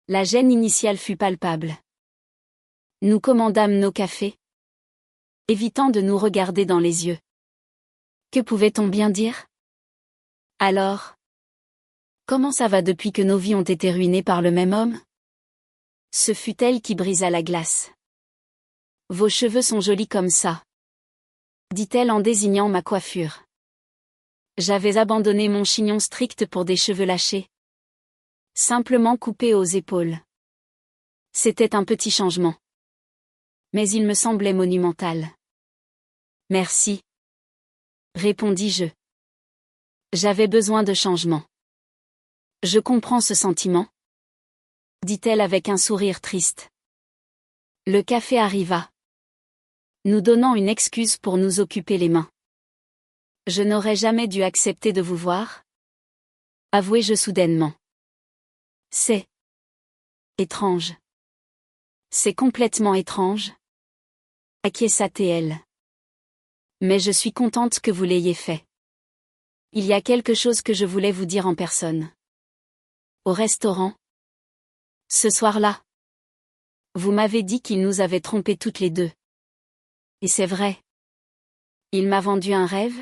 La gêne initiale fut palpable. Nous commandâmes nos cafés, évitant de nous regarder dans les yeux. Que pouvait-on bien dire? Alors, comment ça va depuis que nos vies ont été ruinées par le même homme? Ce fut elle qui brisa la glace. Vos cheveux sont jolis comme ça, dit-elle en désignant ma coiffure. J'avais abandonné mon chignon strict pour des cheveux lâchés, simplement coupés aux épaules. C'était un petit changement. Mais il me semblait monumental. Merci, répondis-je. J'avais besoin de changement. Je comprends ce sentiment, dit-elle avec un sourire triste. Le café arriva, nous donnant une excuse pour nous occuper les mains. Je n'aurais jamais dû accepter de vous voir, avouai-je soudainement. C'est étrange. C'est complètement étrange, acquiesça T.L. Mais je suis contente que vous l'ayez fait. Il y a quelque chose que je voulais vous dire en personne. Au restaurant. Ce soir-là. Vous m'avez dit qu'il nous avait trompés toutes les deux. Et c'est vrai. Il m'a vendu un rêve.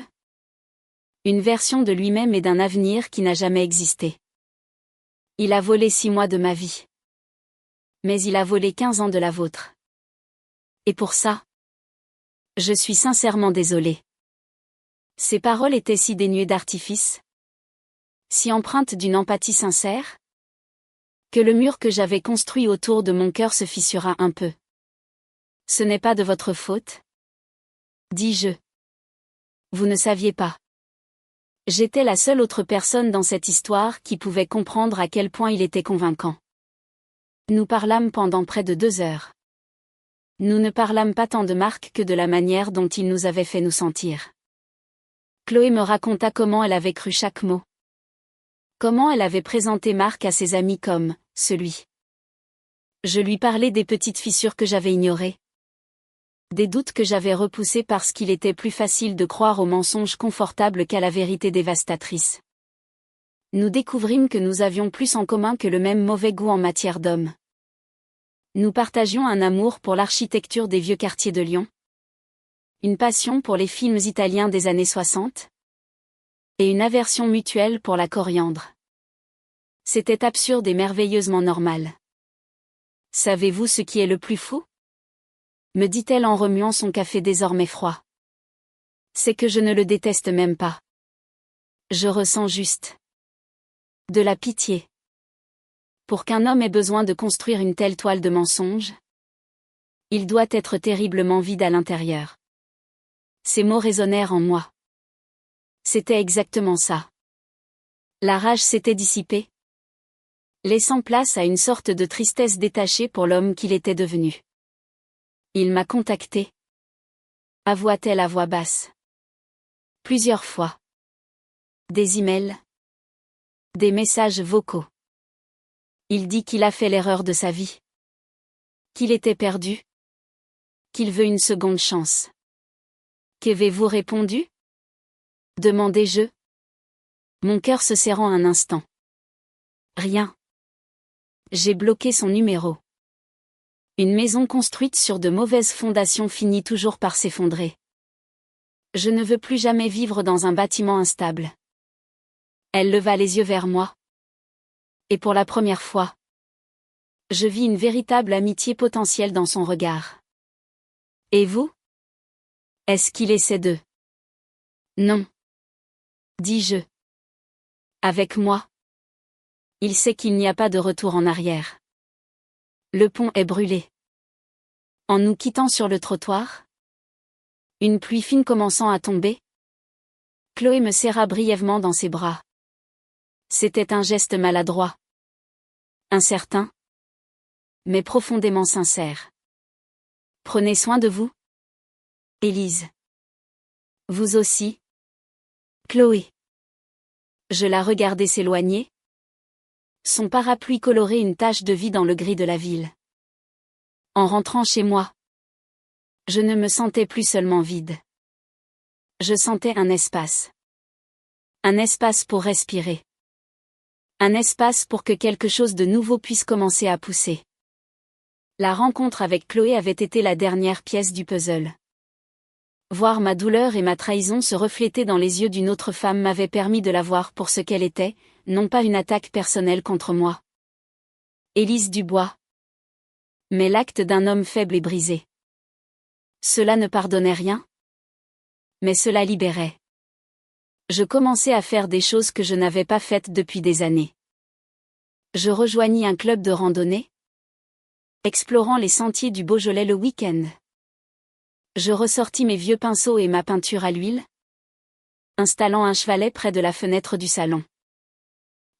Une version de lui-même et d'un avenir qui n'a jamais existé. Il a volé 6 mois de ma vie. Mais il a volé 15 ans de la vôtre. Et pour ça, je suis sincèrement désolée. Ces paroles étaient si dénuées d'artifice, si empreintes d'une empathie sincère, que le mur que j'avais construit autour de mon cœur se fissura un peu. Ce n'est pas de votre faute, dis-je. Vous ne saviez pas. J'étais la seule autre personne dans cette histoire qui pouvait comprendre à quel point il était convaincant. Nous parlâmes pendant près de 2 heures. Nous ne parlâmes pas tant de Marc que de la manière dont il nous avait fait nous sentir. Chloé me raconta comment elle avait cru chaque mot. Comment elle avait présenté Marc à ses amis comme « celui ». Je lui parlais des petites fissures que j'avais ignorées. Des doutes que j'avais repoussés parce qu'il était plus facile de croire aux mensonges confortables qu'à la vérité dévastatrice. Nous découvrîmes que nous avions plus en commun que le même mauvais goût en matière d'hommes. Nous partagions un amour pour l'architecture des vieux quartiers de Lyon, une passion pour les films italiens des années 60, et une aversion mutuelle pour la coriandre. C'était absurde et merveilleusement normal. Savez-vous ce qui est le plus fou? Me dit-elle en remuant son café désormais froid. C'est que je ne le déteste même pas. Je ressens juste de la pitié. Pour qu'un homme ait besoin de construire une telle toile de mensonges, il doit être terriblement vide à l'intérieur. Ces mots résonnèrent en moi. C'était exactement ça. La rage s'était dissipée, laissant place à une sorte de tristesse détachée pour l'homme qu'il était devenu. Il m'a contacté, avoua-t-elle à voix basse. Plusieurs fois. Des emails. Des messages vocaux. Il dit qu'il a fait l'erreur de sa vie. Qu'il était perdu. Qu'il veut une seconde chance. Qu'avez-vous répondu? Demandai-je. Mon cœur se serrant un instant. Rien. J'ai bloqué son numéro. Une maison construite sur de mauvaises fondations finit toujours par s'effondrer. Je ne veux plus jamais vivre dans un bâtiment instable. Elle leva les yeux vers moi. Et pour la première fois, je vis une véritable amitié potentielle dans son regard. Et vous? Est-ce qu'il essaie de... Non. Dis-je. Avec moi. Il sait qu'il n'y a pas de retour en arrière. Le pont est brûlé. En nous quittant sur le trottoir? Une pluie fine commençant à tomber? Chloé me serra brièvement dans ses bras. C'était un geste maladroit. Incertain. Mais profondément sincère. Prenez soin de vous. Élise. Vous aussi. Chloé. Je la regardais s'éloigner. Son parapluie colorait une tache de vie dans le gris de la ville. En rentrant chez moi, je ne me sentais plus seulement vide. Je sentais un espace. Un espace pour respirer. Un espace pour que quelque chose de nouveau puisse commencer à pousser. La rencontre avec Chloé avait été la dernière pièce du puzzle. Voir ma douleur et ma trahison se refléter dans les yeux d'une autre femme m'avait permis de la voir pour ce qu'elle était, non pas une attaque personnelle contre moi. Élise Dubois. Mais l'acte d'un homme faible et brisé. Cela ne pardonnait rien. Mais cela libérait. Je commençais à faire des choses que je n'avais pas faites depuis des années. Je rejoignis un club de randonnée, explorant les sentiers du Beaujolais le week-end. Je ressortis mes vieux pinceaux et ma peinture à l'huile, installant un chevalet près de la fenêtre du salon.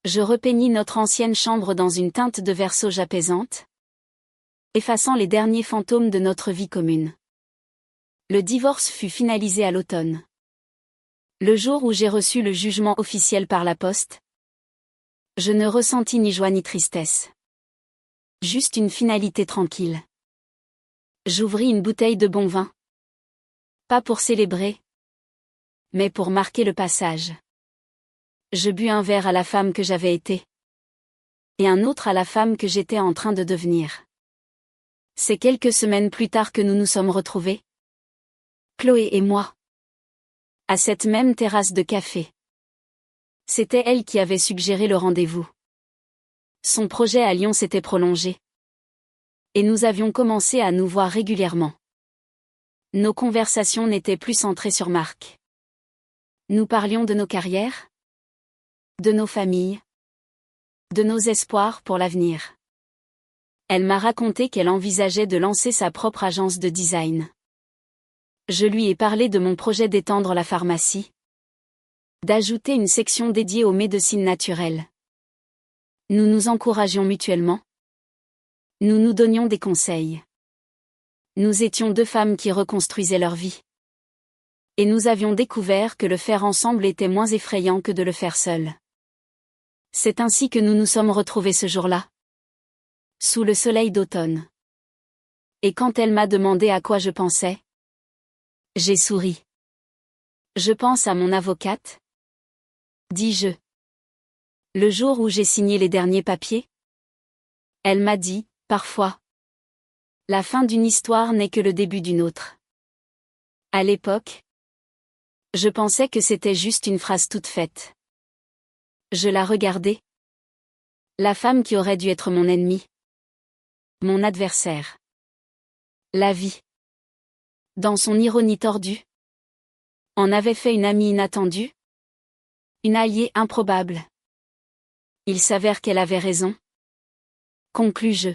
Je repeignis notre ancienne chambre dans une teinte de vert sauge apaisante, effaçant les derniers fantômes de notre vie commune. Le divorce fut finalisé à l'automne. Le jour où j'ai reçu le jugement officiel par la poste, je ne ressentis ni joie ni tristesse. Juste une finalité tranquille. J'ouvris une bouteille de bon vin. Pas pour célébrer, mais pour marquer le passage. Je bus un verre à la femme que j'avais été. Et un autre à la femme que j'étais en train de devenir. C'est quelques semaines plus tard que nous nous sommes retrouvés. Chloé et moi. À cette même terrasse de café. C'était elle qui avait suggéré le rendez-vous. Son projet à Lyon s'était prolongé. Et nous avions commencé à nous voir régulièrement. Nos conversations n'étaient plus centrées sur Marc. Nous parlions de nos carrières, de nos familles, de nos espoirs pour l'avenir. Elle m'a raconté qu'elle envisageait de lancer sa propre agence de design. Je lui ai parlé de mon projet d'étendre la pharmacie, d'ajouter une section dédiée aux médecines naturelles. Nous nous encouragions mutuellement. Nous nous donnions des conseils. Nous étions deux femmes qui reconstruisaient leur vie. Et nous avions découvert que le faire ensemble était moins effrayant que de le faire seul. C'est ainsi que nous nous sommes retrouvés ce jour-là. Sous le soleil d'automne. Et quand elle m'a demandé à quoi je pensais, j'ai souri. Je pense à mon avocate, dis-je. Le jour où j'ai signé les derniers papiers. Elle m'a dit, parfois. La fin d'une histoire n'est que le début d'une autre. À l'époque, je pensais que c'était juste une phrase toute faite. Je la regardais. La femme qui aurait dû être mon ennemi. Mon adversaire. La vie. Dans son ironie tordue. En avait fait une amie inattendue. Une alliée improbable. Il s'avère qu'elle avait raison. Conclus-je.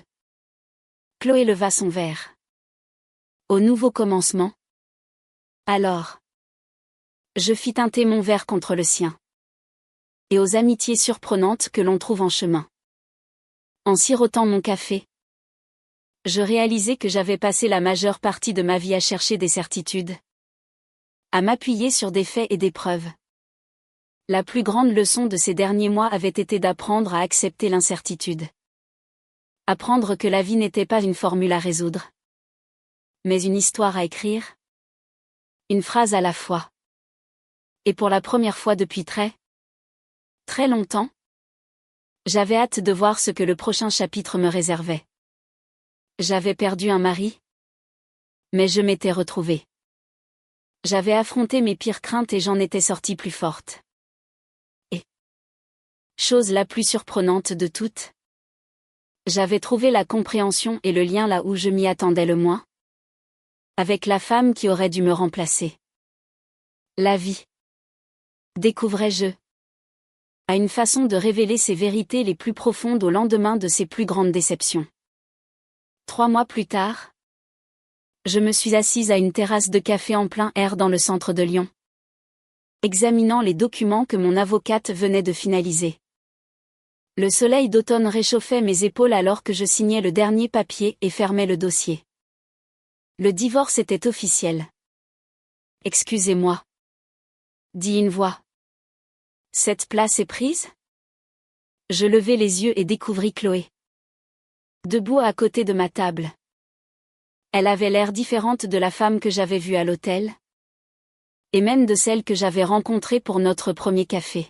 Chloé leva son verre. Au nouveau commencement. Alors. Je fis teinter mon verre contre le sien. Et aux amitiés surprenantes que l'on trouve en chemin. En sirotant mon café. Je réalisais que j'avais passé la majeure partie de ma vie à chercher des certitudes, à m'appuyer sur des faits et des preuves. La plus grande leçon de ces derniers mois avait été d'apprendre à accepter l'incertitude. Apprendre que la vie n'était pas une formule à résoudre, mais une histoire à écrire. Une phrase à la fois. Et pour la première fois depuis très longtemps, j'avais hâte de voir ce que le prochain chapitre me réservait. J'avais perdu un mari, mais je m'étais retrouvée. J'avais affronté mes pires craintes et j'en étais sortie plus forte. Et, chose la plus surprenante de toutes, j'avais trouvé la compréhension et le lien là où je m'y attendais le moins, avec la femme qui aurait dû me remplacer. La vie, découvrais-je, a une façon de révéler ses vérités les plus profondes au lendemain de ses plus grandes déceptions. 3 mois plus tard, je me suis assise à une terrasse de café en plein air dans le centre de Lyon, examinant les documents que mon avocate venait de finaliser. Le soleil d'automne réchauffait mes épaules alors que je signais le dernier papier et fermais le dossier. Le divorce était officiel. « Excusez-moi, » dit une voix. « Cette place est prise ?» Je levai les yeux et découvris Chloé, debout à côté de ma table. Elle avait l'air différente de la femme que j'avais vue à l'hôtel, et même de celle que j'avais rencontrée pour notre premier café.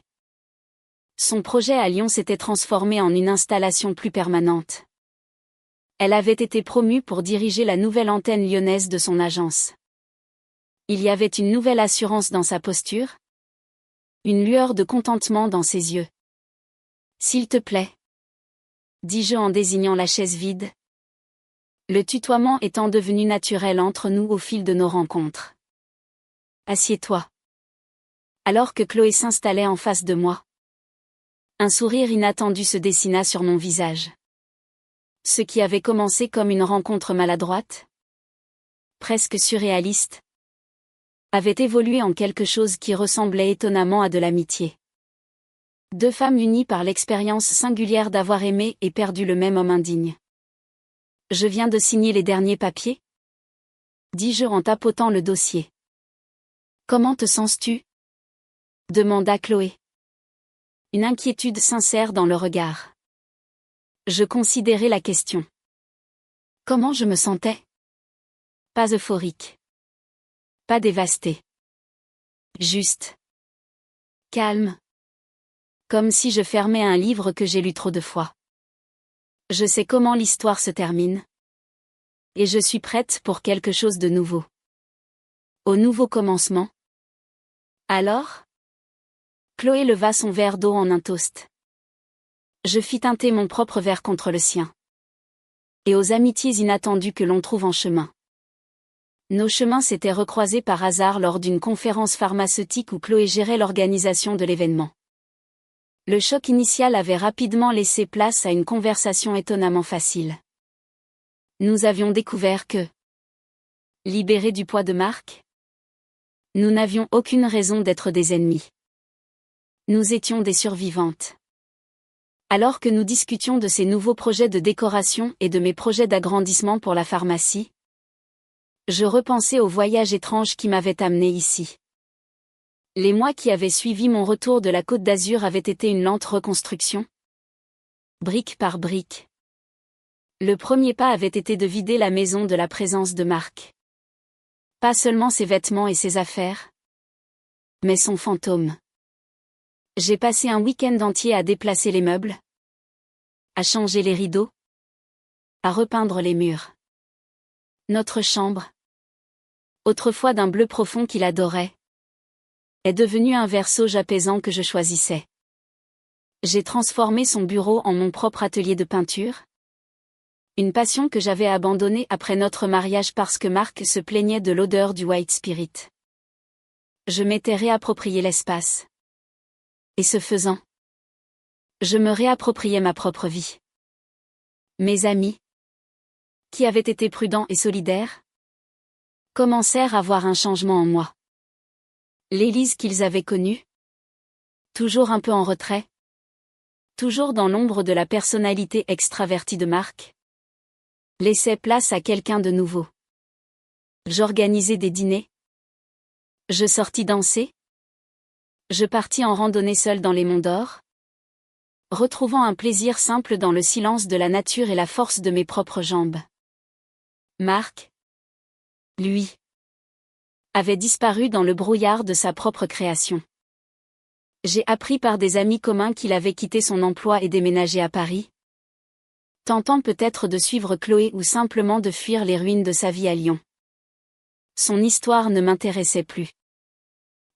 Son projet à Lyon s'était transformé en une installation plus permanente. Elle avait été promue pour diriger la nouvelle antenne lyonnaise de son agence. Il y avait une nouvelle assurance dans sa posture, une lueur de contentement dans ses yeux. « S'il te plaît, » dis-je en désignant la chaise vide, le tutoiement étant devenu naturel entre nous au fil de nos rencontres. « Assieds-toi. » Alors que Chloé s'installait en face de moi, un sourire inattendu se dessina sur mon visage. Ce qui avait commencé comme une rencontre maladroite, presque surréaliste, avait évolué en quelque chose qui ressemblait étonnamment à de l'amitié. 2 femmes unies par l'expérience singulière d'avoir aimé et perdu le même homme indigne. « Je viens de signer les derniers papiers ?» dis-je en tapotant le dossier. « Comment te sens-tu ?» demanda Chloé. Une inquiétude sincère dans le regard. Je considérais la question. Comment je me sentais ? Pas euphorique. Pas dévastée. Juste. Calme. Comme si je fermais un livre que j'ai lu trop de fois. Je sais comment l'histoire se termine. Et je suis prête pour quelque chose de nouveau. Au nouveau commencement. Alors ? Chloé leva son verre d'eau en un toast. Je fis teinter mon propre verre contre le sien. Et aux amitiés inattendues que l'on trouve en chemin. Nos chemins s'étaient recroisés par hasard lors d'une conférence pharmaceutique où Chloé gérait l'organisation de l'événement. Le choc initial avait rapidement laissé place à une conversation étonnamment facile. Nous avions découvert que, libérés du poids de Marc, nous n'avions aucune raison d'être des ennemis. Nous étions des survivantes. Alors que nous discutions de ces nouveaux projets de décoration et de mes projets d'agrandissement pour la pharmacie, je repensais au voyage étrange qui m'avait amené ici. Les mois qui avaient suivi mon retour de la Côte d'Azur avaient été une lente reconstruction, brique par brique. Le premier pas avait été de vider la maison de la présence de Marc. Pas seulement ses vêtements et ses affaires, mais son fantôme. J'ai passé un week-end entier à déplacer les meubles, à changer les rideaux, à repeindre les murs. Notre chambre, autrefois d'un bleu profond qu'il adorait, est devenue un vert sauge apaisant que je choisissais. J'ai transformé son bureau en mon propre atelier de peinture, une passion que j'avais abandonnée après notre mariage parce que Marc se plaignait de l'odeur du white spirit. Je m'étais réapproprié l'espace. Et ce faisant, je me réappropriais ma propre vie. Mes amis, qui avaient été prudents et solidaires, commencèrent à voir un changement en moi. L'Élise qu'ils avaient connue, toujours un peu en retrait, toujours dans l'ombre de la personnalité extravertie de Marc, laissait place à quelqu'un de nouveau. J'organisais des dîners. Je sortis danser. Je partis en randonnée seule dans les monts d'Or, retrouvant un plaisir simple dans le silence de la nature et la force de mes propres jambes. Marc, lui, avait disparu dans le brouillard de sa propre création. J'ai appris par des amis communs qu'il avait quitté son emploi et déménagé à Paris, tentant peut-être de suivre Chloé ou simplement de fuir les ruines de sa vie à Lyon. Son histoire ne m'intéressait plus.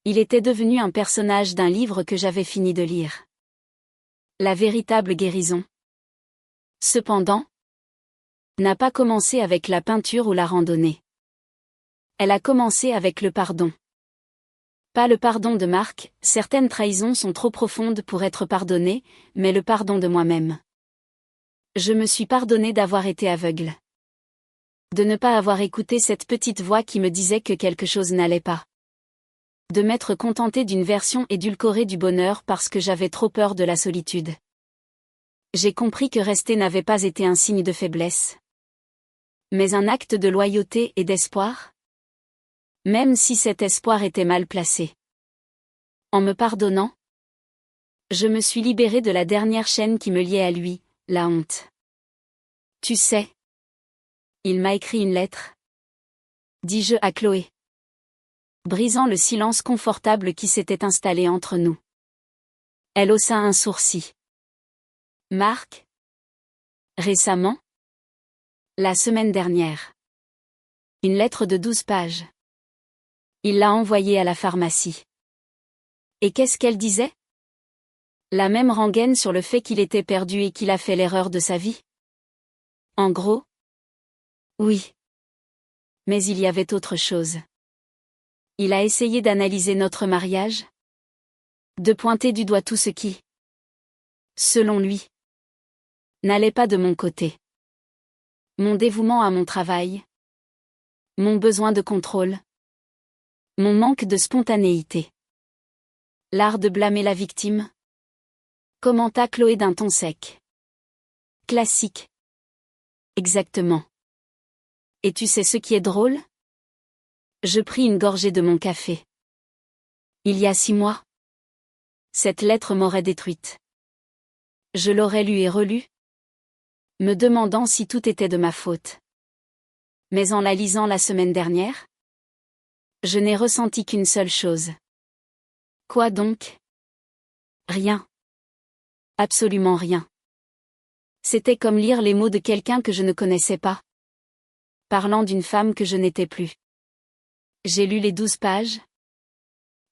Il était devenu un personnage d'un livre que j'avais fini de lire. La véritable guérison, cependant, n'a pas commencé avec la peinture ou la randonnée. Elle a commencé avec le pardon. Pas le pardon de Marc, certaines trahisons sont trop profondes pour être pardonnées, mais le pardon de moi-même. Je me suis pardonné d'avoir été aveugle. De ne pas avoir écouté cette petite voix qui me disait que quelque chose n'allait pas. De m'être contenté d'une version édulcorée du bonheur parce que j'avais trop peur de la solitude. J'ai compris que rester n'avait pas été un signe de faiblesse, mais un acte de loyauté et d'espoir, même si cet espoir était mal placé. En me pardonnant, je me suis libérée de la dernière chaîne qui me liait à lui, la honte. Tu sais, il m'a écrit une lettre, dis-je à Chloé, brisant le silence confortable qui s'était installé entre nous. Elle haussa un sourcil. Marc? Récemment? La semaine dernière. Une lettre de 12 pages. Il l'a envoyée à la pharmacie. Et qu'est-ce qu'elle disait? La même rengaine sur le fait qu'il était perdu et qu'il a fait l'erreur de sa vie? En gros? Oui. Mais il y avait autre chose. Il a essayé d'analyser notre mariage, de pointer du doigt tout ce qui, selon lui, n'allait pas de mon côté. Mon dévouement à mon travail, mon besoin de contrôle, mon manque de spontanéité. L'art de blâmer la victime, commenta Chloé d'un ton sec. Classique. Exactement. Et tu sais ce qui est drôle? Je pris une gorgée de mon café. Il y a 6 mois, cette lettre m'aurait détruite. Je l'aurais lue et relue, me demandant si tout était de ma faute. Mais en la lisant la semaine dernière, je n'ai ressenti qu'une seule chose. Quoi donc? Rien. Absolument rien. C'était comme lire les mots de quelqu'un que je ne connaissais pas, parlant d'une femme que je n'étais plus. J'ai lu les 12 pages.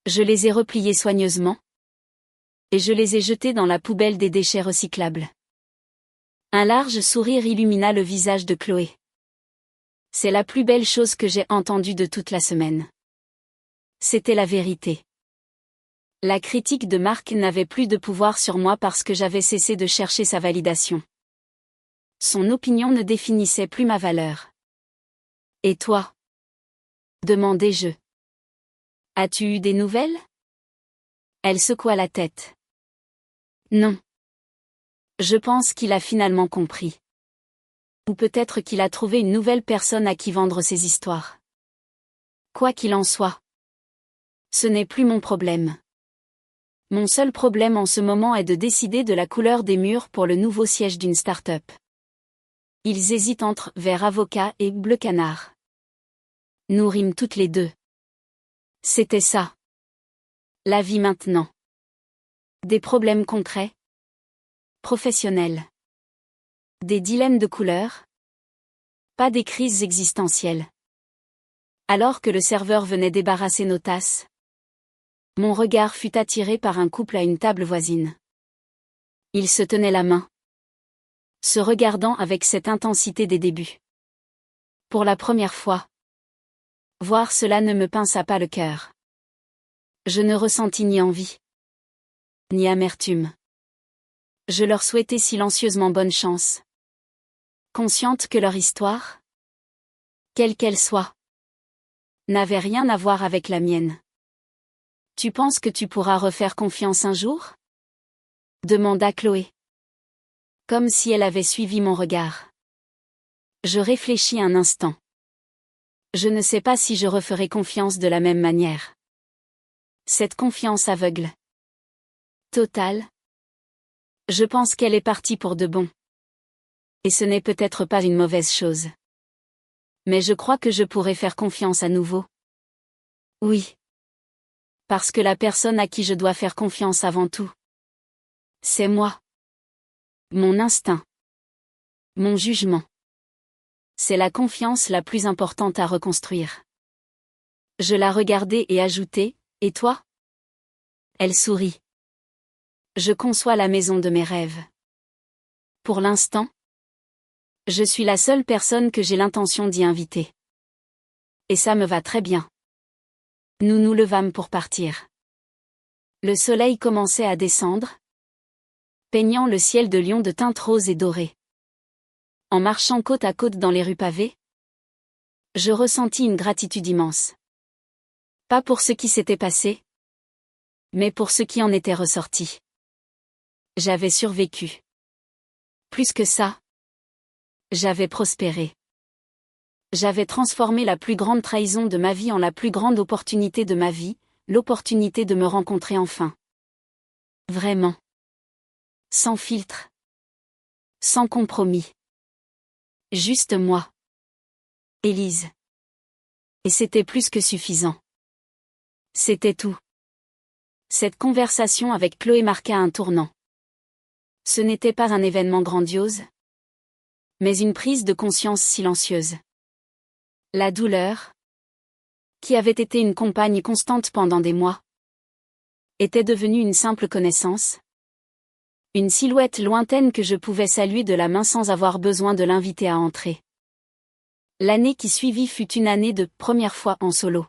Je les ai repliées soigneusement. Et je les ai jetées dans la poubelle des déchets recyclables. Un large sourire illumina le visage de Chloé. C'est la plus belle chose que j'ai entendue de toute la semaine. C'était la vérité. La critique de Marc n'avait plus de pouvoir sur moi parce que j'avais cessé de chercher sa validation. Son opinion ne définissait plus ma valeur. Et toi? Demandai-je. As-tu eu des nouvelles? Elle secoua la tête. Non. Je pense qu'il a finalement compris. Ou peut-être qu'il a trouvé une nouvelle personne à qui vendre ses histoires. Quoi qu'il en soit, ce n'est plus mon problème. Mon seul problème en ce moment est de décider de la couleur des murs pour le nouveau siège d'une start-up. Ils hésitent entre vert avocat et bleu canard. Nous rîmes toutes les deux. C'était ça. La vie maintenant. Des problèmes concrets. Professionnels. Des dilemmes de couleur. Pas des crises existentielles. Alors que le serveur venait débarrasser nos tasses, mon regard fut attiré par un couple à une table voisine. Ils se tenaient la main, se regardant avec cette intensité des débuts. Pour la première fois, voir cela ne me pinça pas le cœur. Je ne ressentis ni envie, ni amertume. Je leur souhaitais silencieusement bonne chance, consciente que leur histoire, quelle qu'elle soit, n'avait rien à voir avec la mienne. Tu penses que tu pourras refaire confiance un jour? Demanda Chloé. Comme si elle avait suivi mon regard. Je réfléchis un instant. Je ne sais pas si je referai confiance de la même manière. Cette confiance aveugle. Totale. Je pense qu'elle est partie pour de bon. Et ce n'est peut-être pas une mauvaise chose. Mais je crois que je pourrais faire confiance à nouveau. Oui. Parce que la personne à qui je dois faire confiance avant tout, c'est moi. Mon instinct. Mon jugement. C'est la confiance la plus importante à reconstruire. Je la regardai et ajoutai, « Et toi ?» Elle sourit. Je conçois la maison de mes rêves. Pour l'instant, je suis la seule personne que j'ai l'intention d'y inviter. Et ça me va très bien. Nous nous levâmes pour partir. Le soleil commençait à descendre, peignant le ciel de Lyon de teintes roses et dorées. En marchant côte à côte dans les rues pavées, je ressentis une gratitude immense. Pas pour ce qui s'était passé, mais pour ce qui en était ressorti. J'avais survécu. Plus que ça, j'avais prospéré. J'avais transformé la plus grande trahison de ma vie en la plus grande opportunité de ma vie, l'opportunité de me rencontrer enfin. Vraiment. Sans filtre. Sans compromis. Juste moi. Élise. Et c'était plus que suffisant. C'était tout. Cette conversation avec Chloé marqua un tournant. Ce n'était pas un événement grandiose, mais une prise de conscience silencieuse. La douleur, qui avait été une compagne constante pendant des mois, était devenue une simple connaissance. Une silhouette lointaine que je pouvais saluer de la main sans avoir besoin de l'inviter à entrer. L'année qui suivit fut une année de première fois en solo.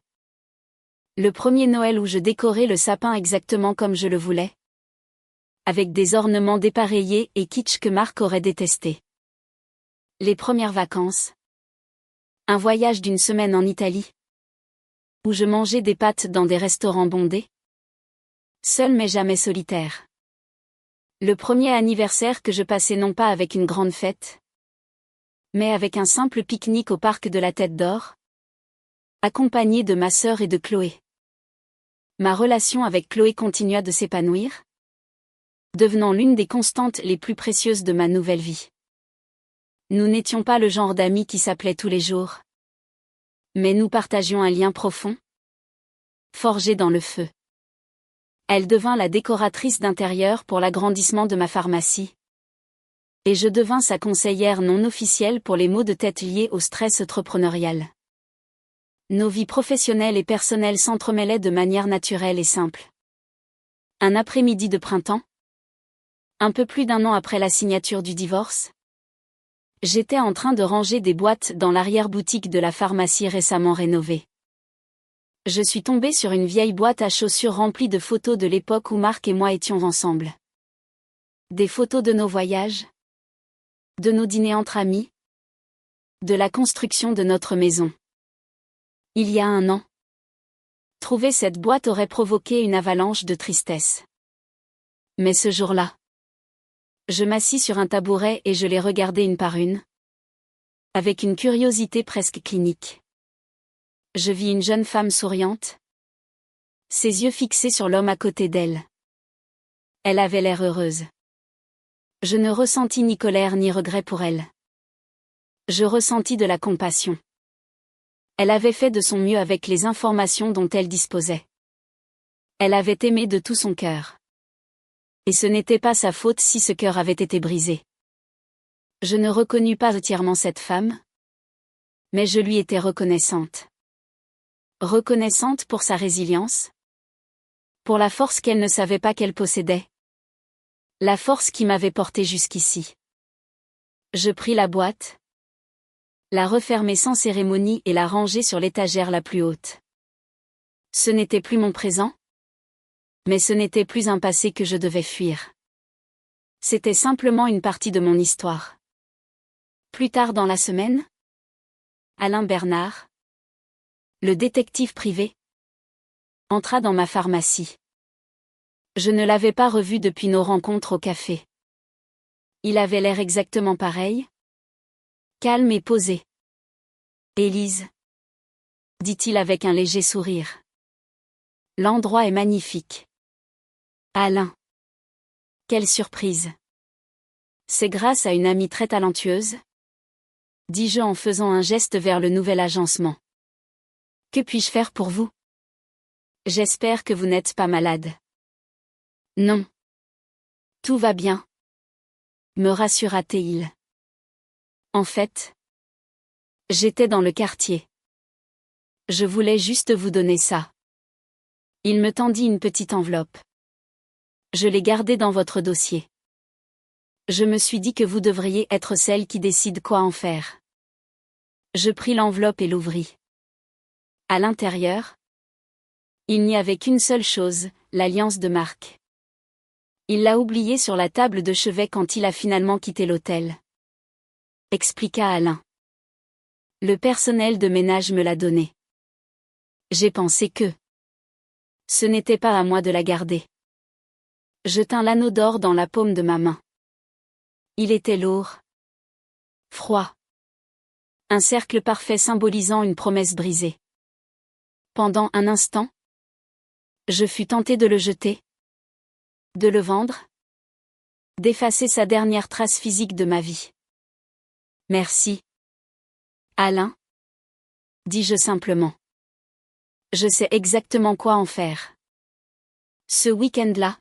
Le premier Noël où je décorais le sapin exactement comme je le voulais. Avec des ornements dépareillés et kitsch que Marc aurait détesté. Les premières vacances. Un voyage d'une semaine en Italie. Où je mangeais des pâtes dans des restaurants bondés. Seul mais jamais solitaire. Le premier anniversaire que je passais non pas avec une grande fête, mais avec un simple pique-nique au parc de la Tête d'Or, accompagné de ma sœur et de Chloé. Ma relation avec Chloé continua de s'épanouir, devenant l'une des constantes les plus précieuses de ma nouvelle vie. Nous n'étions pas le genre d'amis qui s'appelaient tous les jours, mais nous partagions un lien profond, forgé dans le feu. Elle devint la décoratrice d'intérieur pour l'agrandissement de ma pharmacie. Et je devins sa conseillère non officielle pour les maux de tête liés au stress entrepreneurial. Nos vies professionnelles et personnelles s'entremêlaient de manière naturelle et simple. Un après-midi de printemps, un peu plus d'un an après la signature du divorce, j'étais en train de ranger des boîtes dans l'arrière-boutique de la pharmacie récemment rénovée. Je suis tombée sur une vieille boîte à chaussures remplie de photos de l'époque où Marc et moi étions ensemble. Des photos de nos voyages, de nos dîners entre amis, de la construction de notre maison. Il y a un an, trouver cette boîte aurait provoqué une avalanche de tristesse. Mais ce jour-là, je m'assis sur un tabouret et je les regardais une par une, avec une curiosité presque clinique. Je vis une jeune femme souriante, ses yeux fixés sur l'homme à côté d'elle. Elle avait l'air heureuse. Je ne ressentis ni colère ni regret pour elle. Je ressentis de la compassion. Elle avait fait de son mieux avec les informations dont elle disposait. Elle avait aimé de tout son cœur. Et ce n'était pas sa faute si ce cœur avait été brisé. Je ne reconnus pas entièrement cette femme, mais je lui étais reconnaissante. Reconnaissante pour sa résilience, pour la force qu'elle ne savait pas qu'elle possédait. La force qui m'avait portée jusqu'ici. Je pris la boîte, la refermai sans cérémonie et la rangeai sur l'étagère la plus haute. Ce n'était plus mon présent, mais ce n'était plus un passé que je devais fuir. C'était simplement une partie de mon histoire. Plus tard dans la semaine, Alain Bernard, le détective privé, entra dans ma pharmacie. Je ne l'avais pas revu depuis nos rencontres au café. Il avait l'air exactement pareil. Calme et posé. Élise, dit-il avec un léger sourire. L'endroit est magnifique. Alain. Quelle surprise. C'est grâce à une amie très talentueuse? Dis-je en faisant un geste vers le nouvel agencement. Que puis-je faire pour vous? J'espère que vous n'êtes pas malade. Non. Tout va bien. Me rassura-t-il. En fait, j'étais dans le quartier. Je voulais juste vous donner ça. Il me tendit une petite enveloppe. Je l'ai gardée dans votre dossier. Je me suis dit que vous devriez être celle qui décide quoi en faire. Je pris l'enveloppe et l'ouvris. À l'intérieur, il n'y avait qu'une seule chose, l'alliance de Marc. Il l'a oubliée sur la table de chevet quand il a finalement quitté l'hôtel. Expliqua Alain. Le personnel de ménage me l'a donnée. J'ai pensé que ce n'était pas à moi de la garder. Je tins l'anneau d'or dans la paume de ma main. Il était lourd. Froid. Un cercle parfait symbolisant une promesse brisée. Pendant un instant, je fus tenté de le jeter. De le vendre. D'effacer sa dernière trace physique de ma vie. Merci. Alain. Dis-je simplement. Je sais exactement quoi en faire. Ce week-end-là,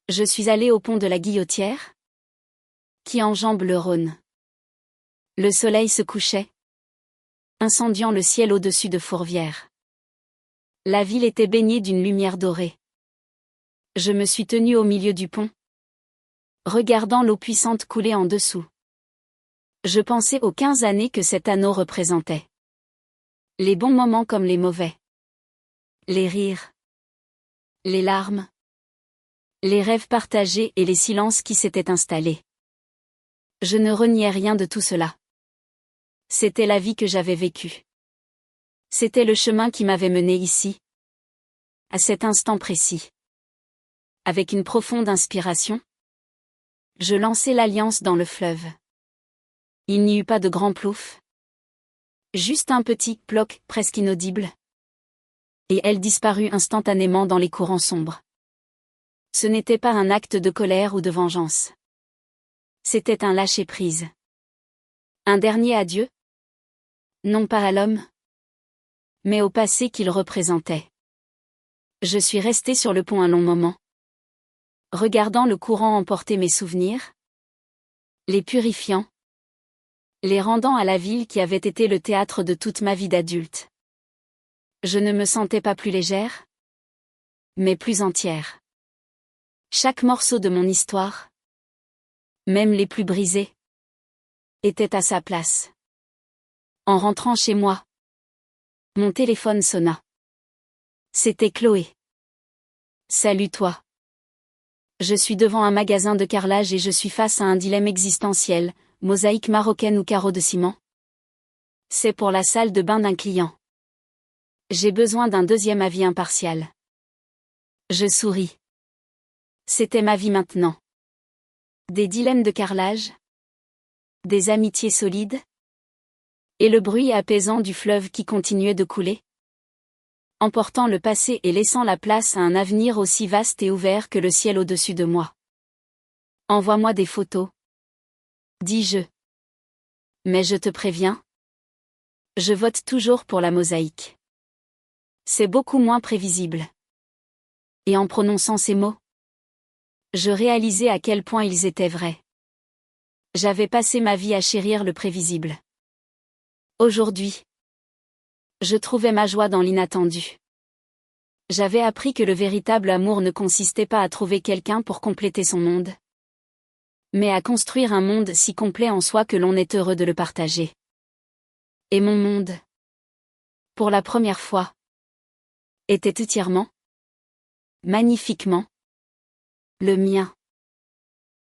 je suis allé au pont de la Guillotière, qui enjambe le Rhône. Le soleil se couchait, incendiant le ciel au-dessus de Fourvière. La ville était baignée d'une lumière dorée. Je me suis tenu au milieu du pont, regardant l'eau puissante couler en dessous. Je pensais aux 15 années que cet anneau représentait. Les bons moments comme les mauvais. Les rires. Les larmes. Les rêves partagés et les silences qui s'étaient installés. Je ne reniais rien de tout cela. C'était la vie que j'avais vécue. C'était le chemin qui m'avait mené ici. À cet instant précis. Avec une profonde inspiration, je lançai l'alliance dans le fleuve. Il n'y eut pas de grand plouf. Juste un petit ploc presque inaudible. Et elle disparut instantanément dans les courants sombres. Ce n'était pas un acte de colère ou de vengeance. C'était un lâcher-prise. Un dernier adieu. Non pas à l'homme, mais au passé qu'il représentait. Je suis resté sur le pont un long moment, regardant le courant emporter mes souvenirs, les purifiant, les rendant à la ville qui avait été le théâtre de toute ma vie d'adulte. Je ne me sentais pas plus légère, mais plus entière. Chaque morceau de mon histoire, même les plus brisés, était à sa place. En rentrant chez moi, mon téléphone sonna. C'était Chloé. Salut toi. Je suis devant un magasin de carrelage et je suis face à un dilemme existentiel, mosaïque marocaine ou carreau de ciment. C'est pour la salle de bain d'un client. J'ai besoin d'un deuxième avis impartial. Je souris. C'était ma vie maintenant. Des dilemmes de carrelage. Des amitiés solides. Et le bruit apaisant du fleuve qui continuait de couler. Emportant le passé et laissant la place à un avenir aussi vaste et ouvert que le ciel au-dessus de moi. Envoie-moi des photos. Dis-je. Mais je te préviens. Je vote toujours pour la mosaïque. C'est beaucoup moins prévisible. Et en prononçant ces mots, je réalisais à quel point ils étaient vrais. J'avais passé ma vie à chérir le prévisible. Aujourd'hui, je trouvais ma joie dans l'inattendu. J'avais appris que le véritable amour ne consistait pas à trouver quelqu'un pour compléter son monde, mais à construire un monde si complet en soi que l'on est heureux de le partager. Et mon monde, pour la première fois, était entièrement, magnifiquement, le mien.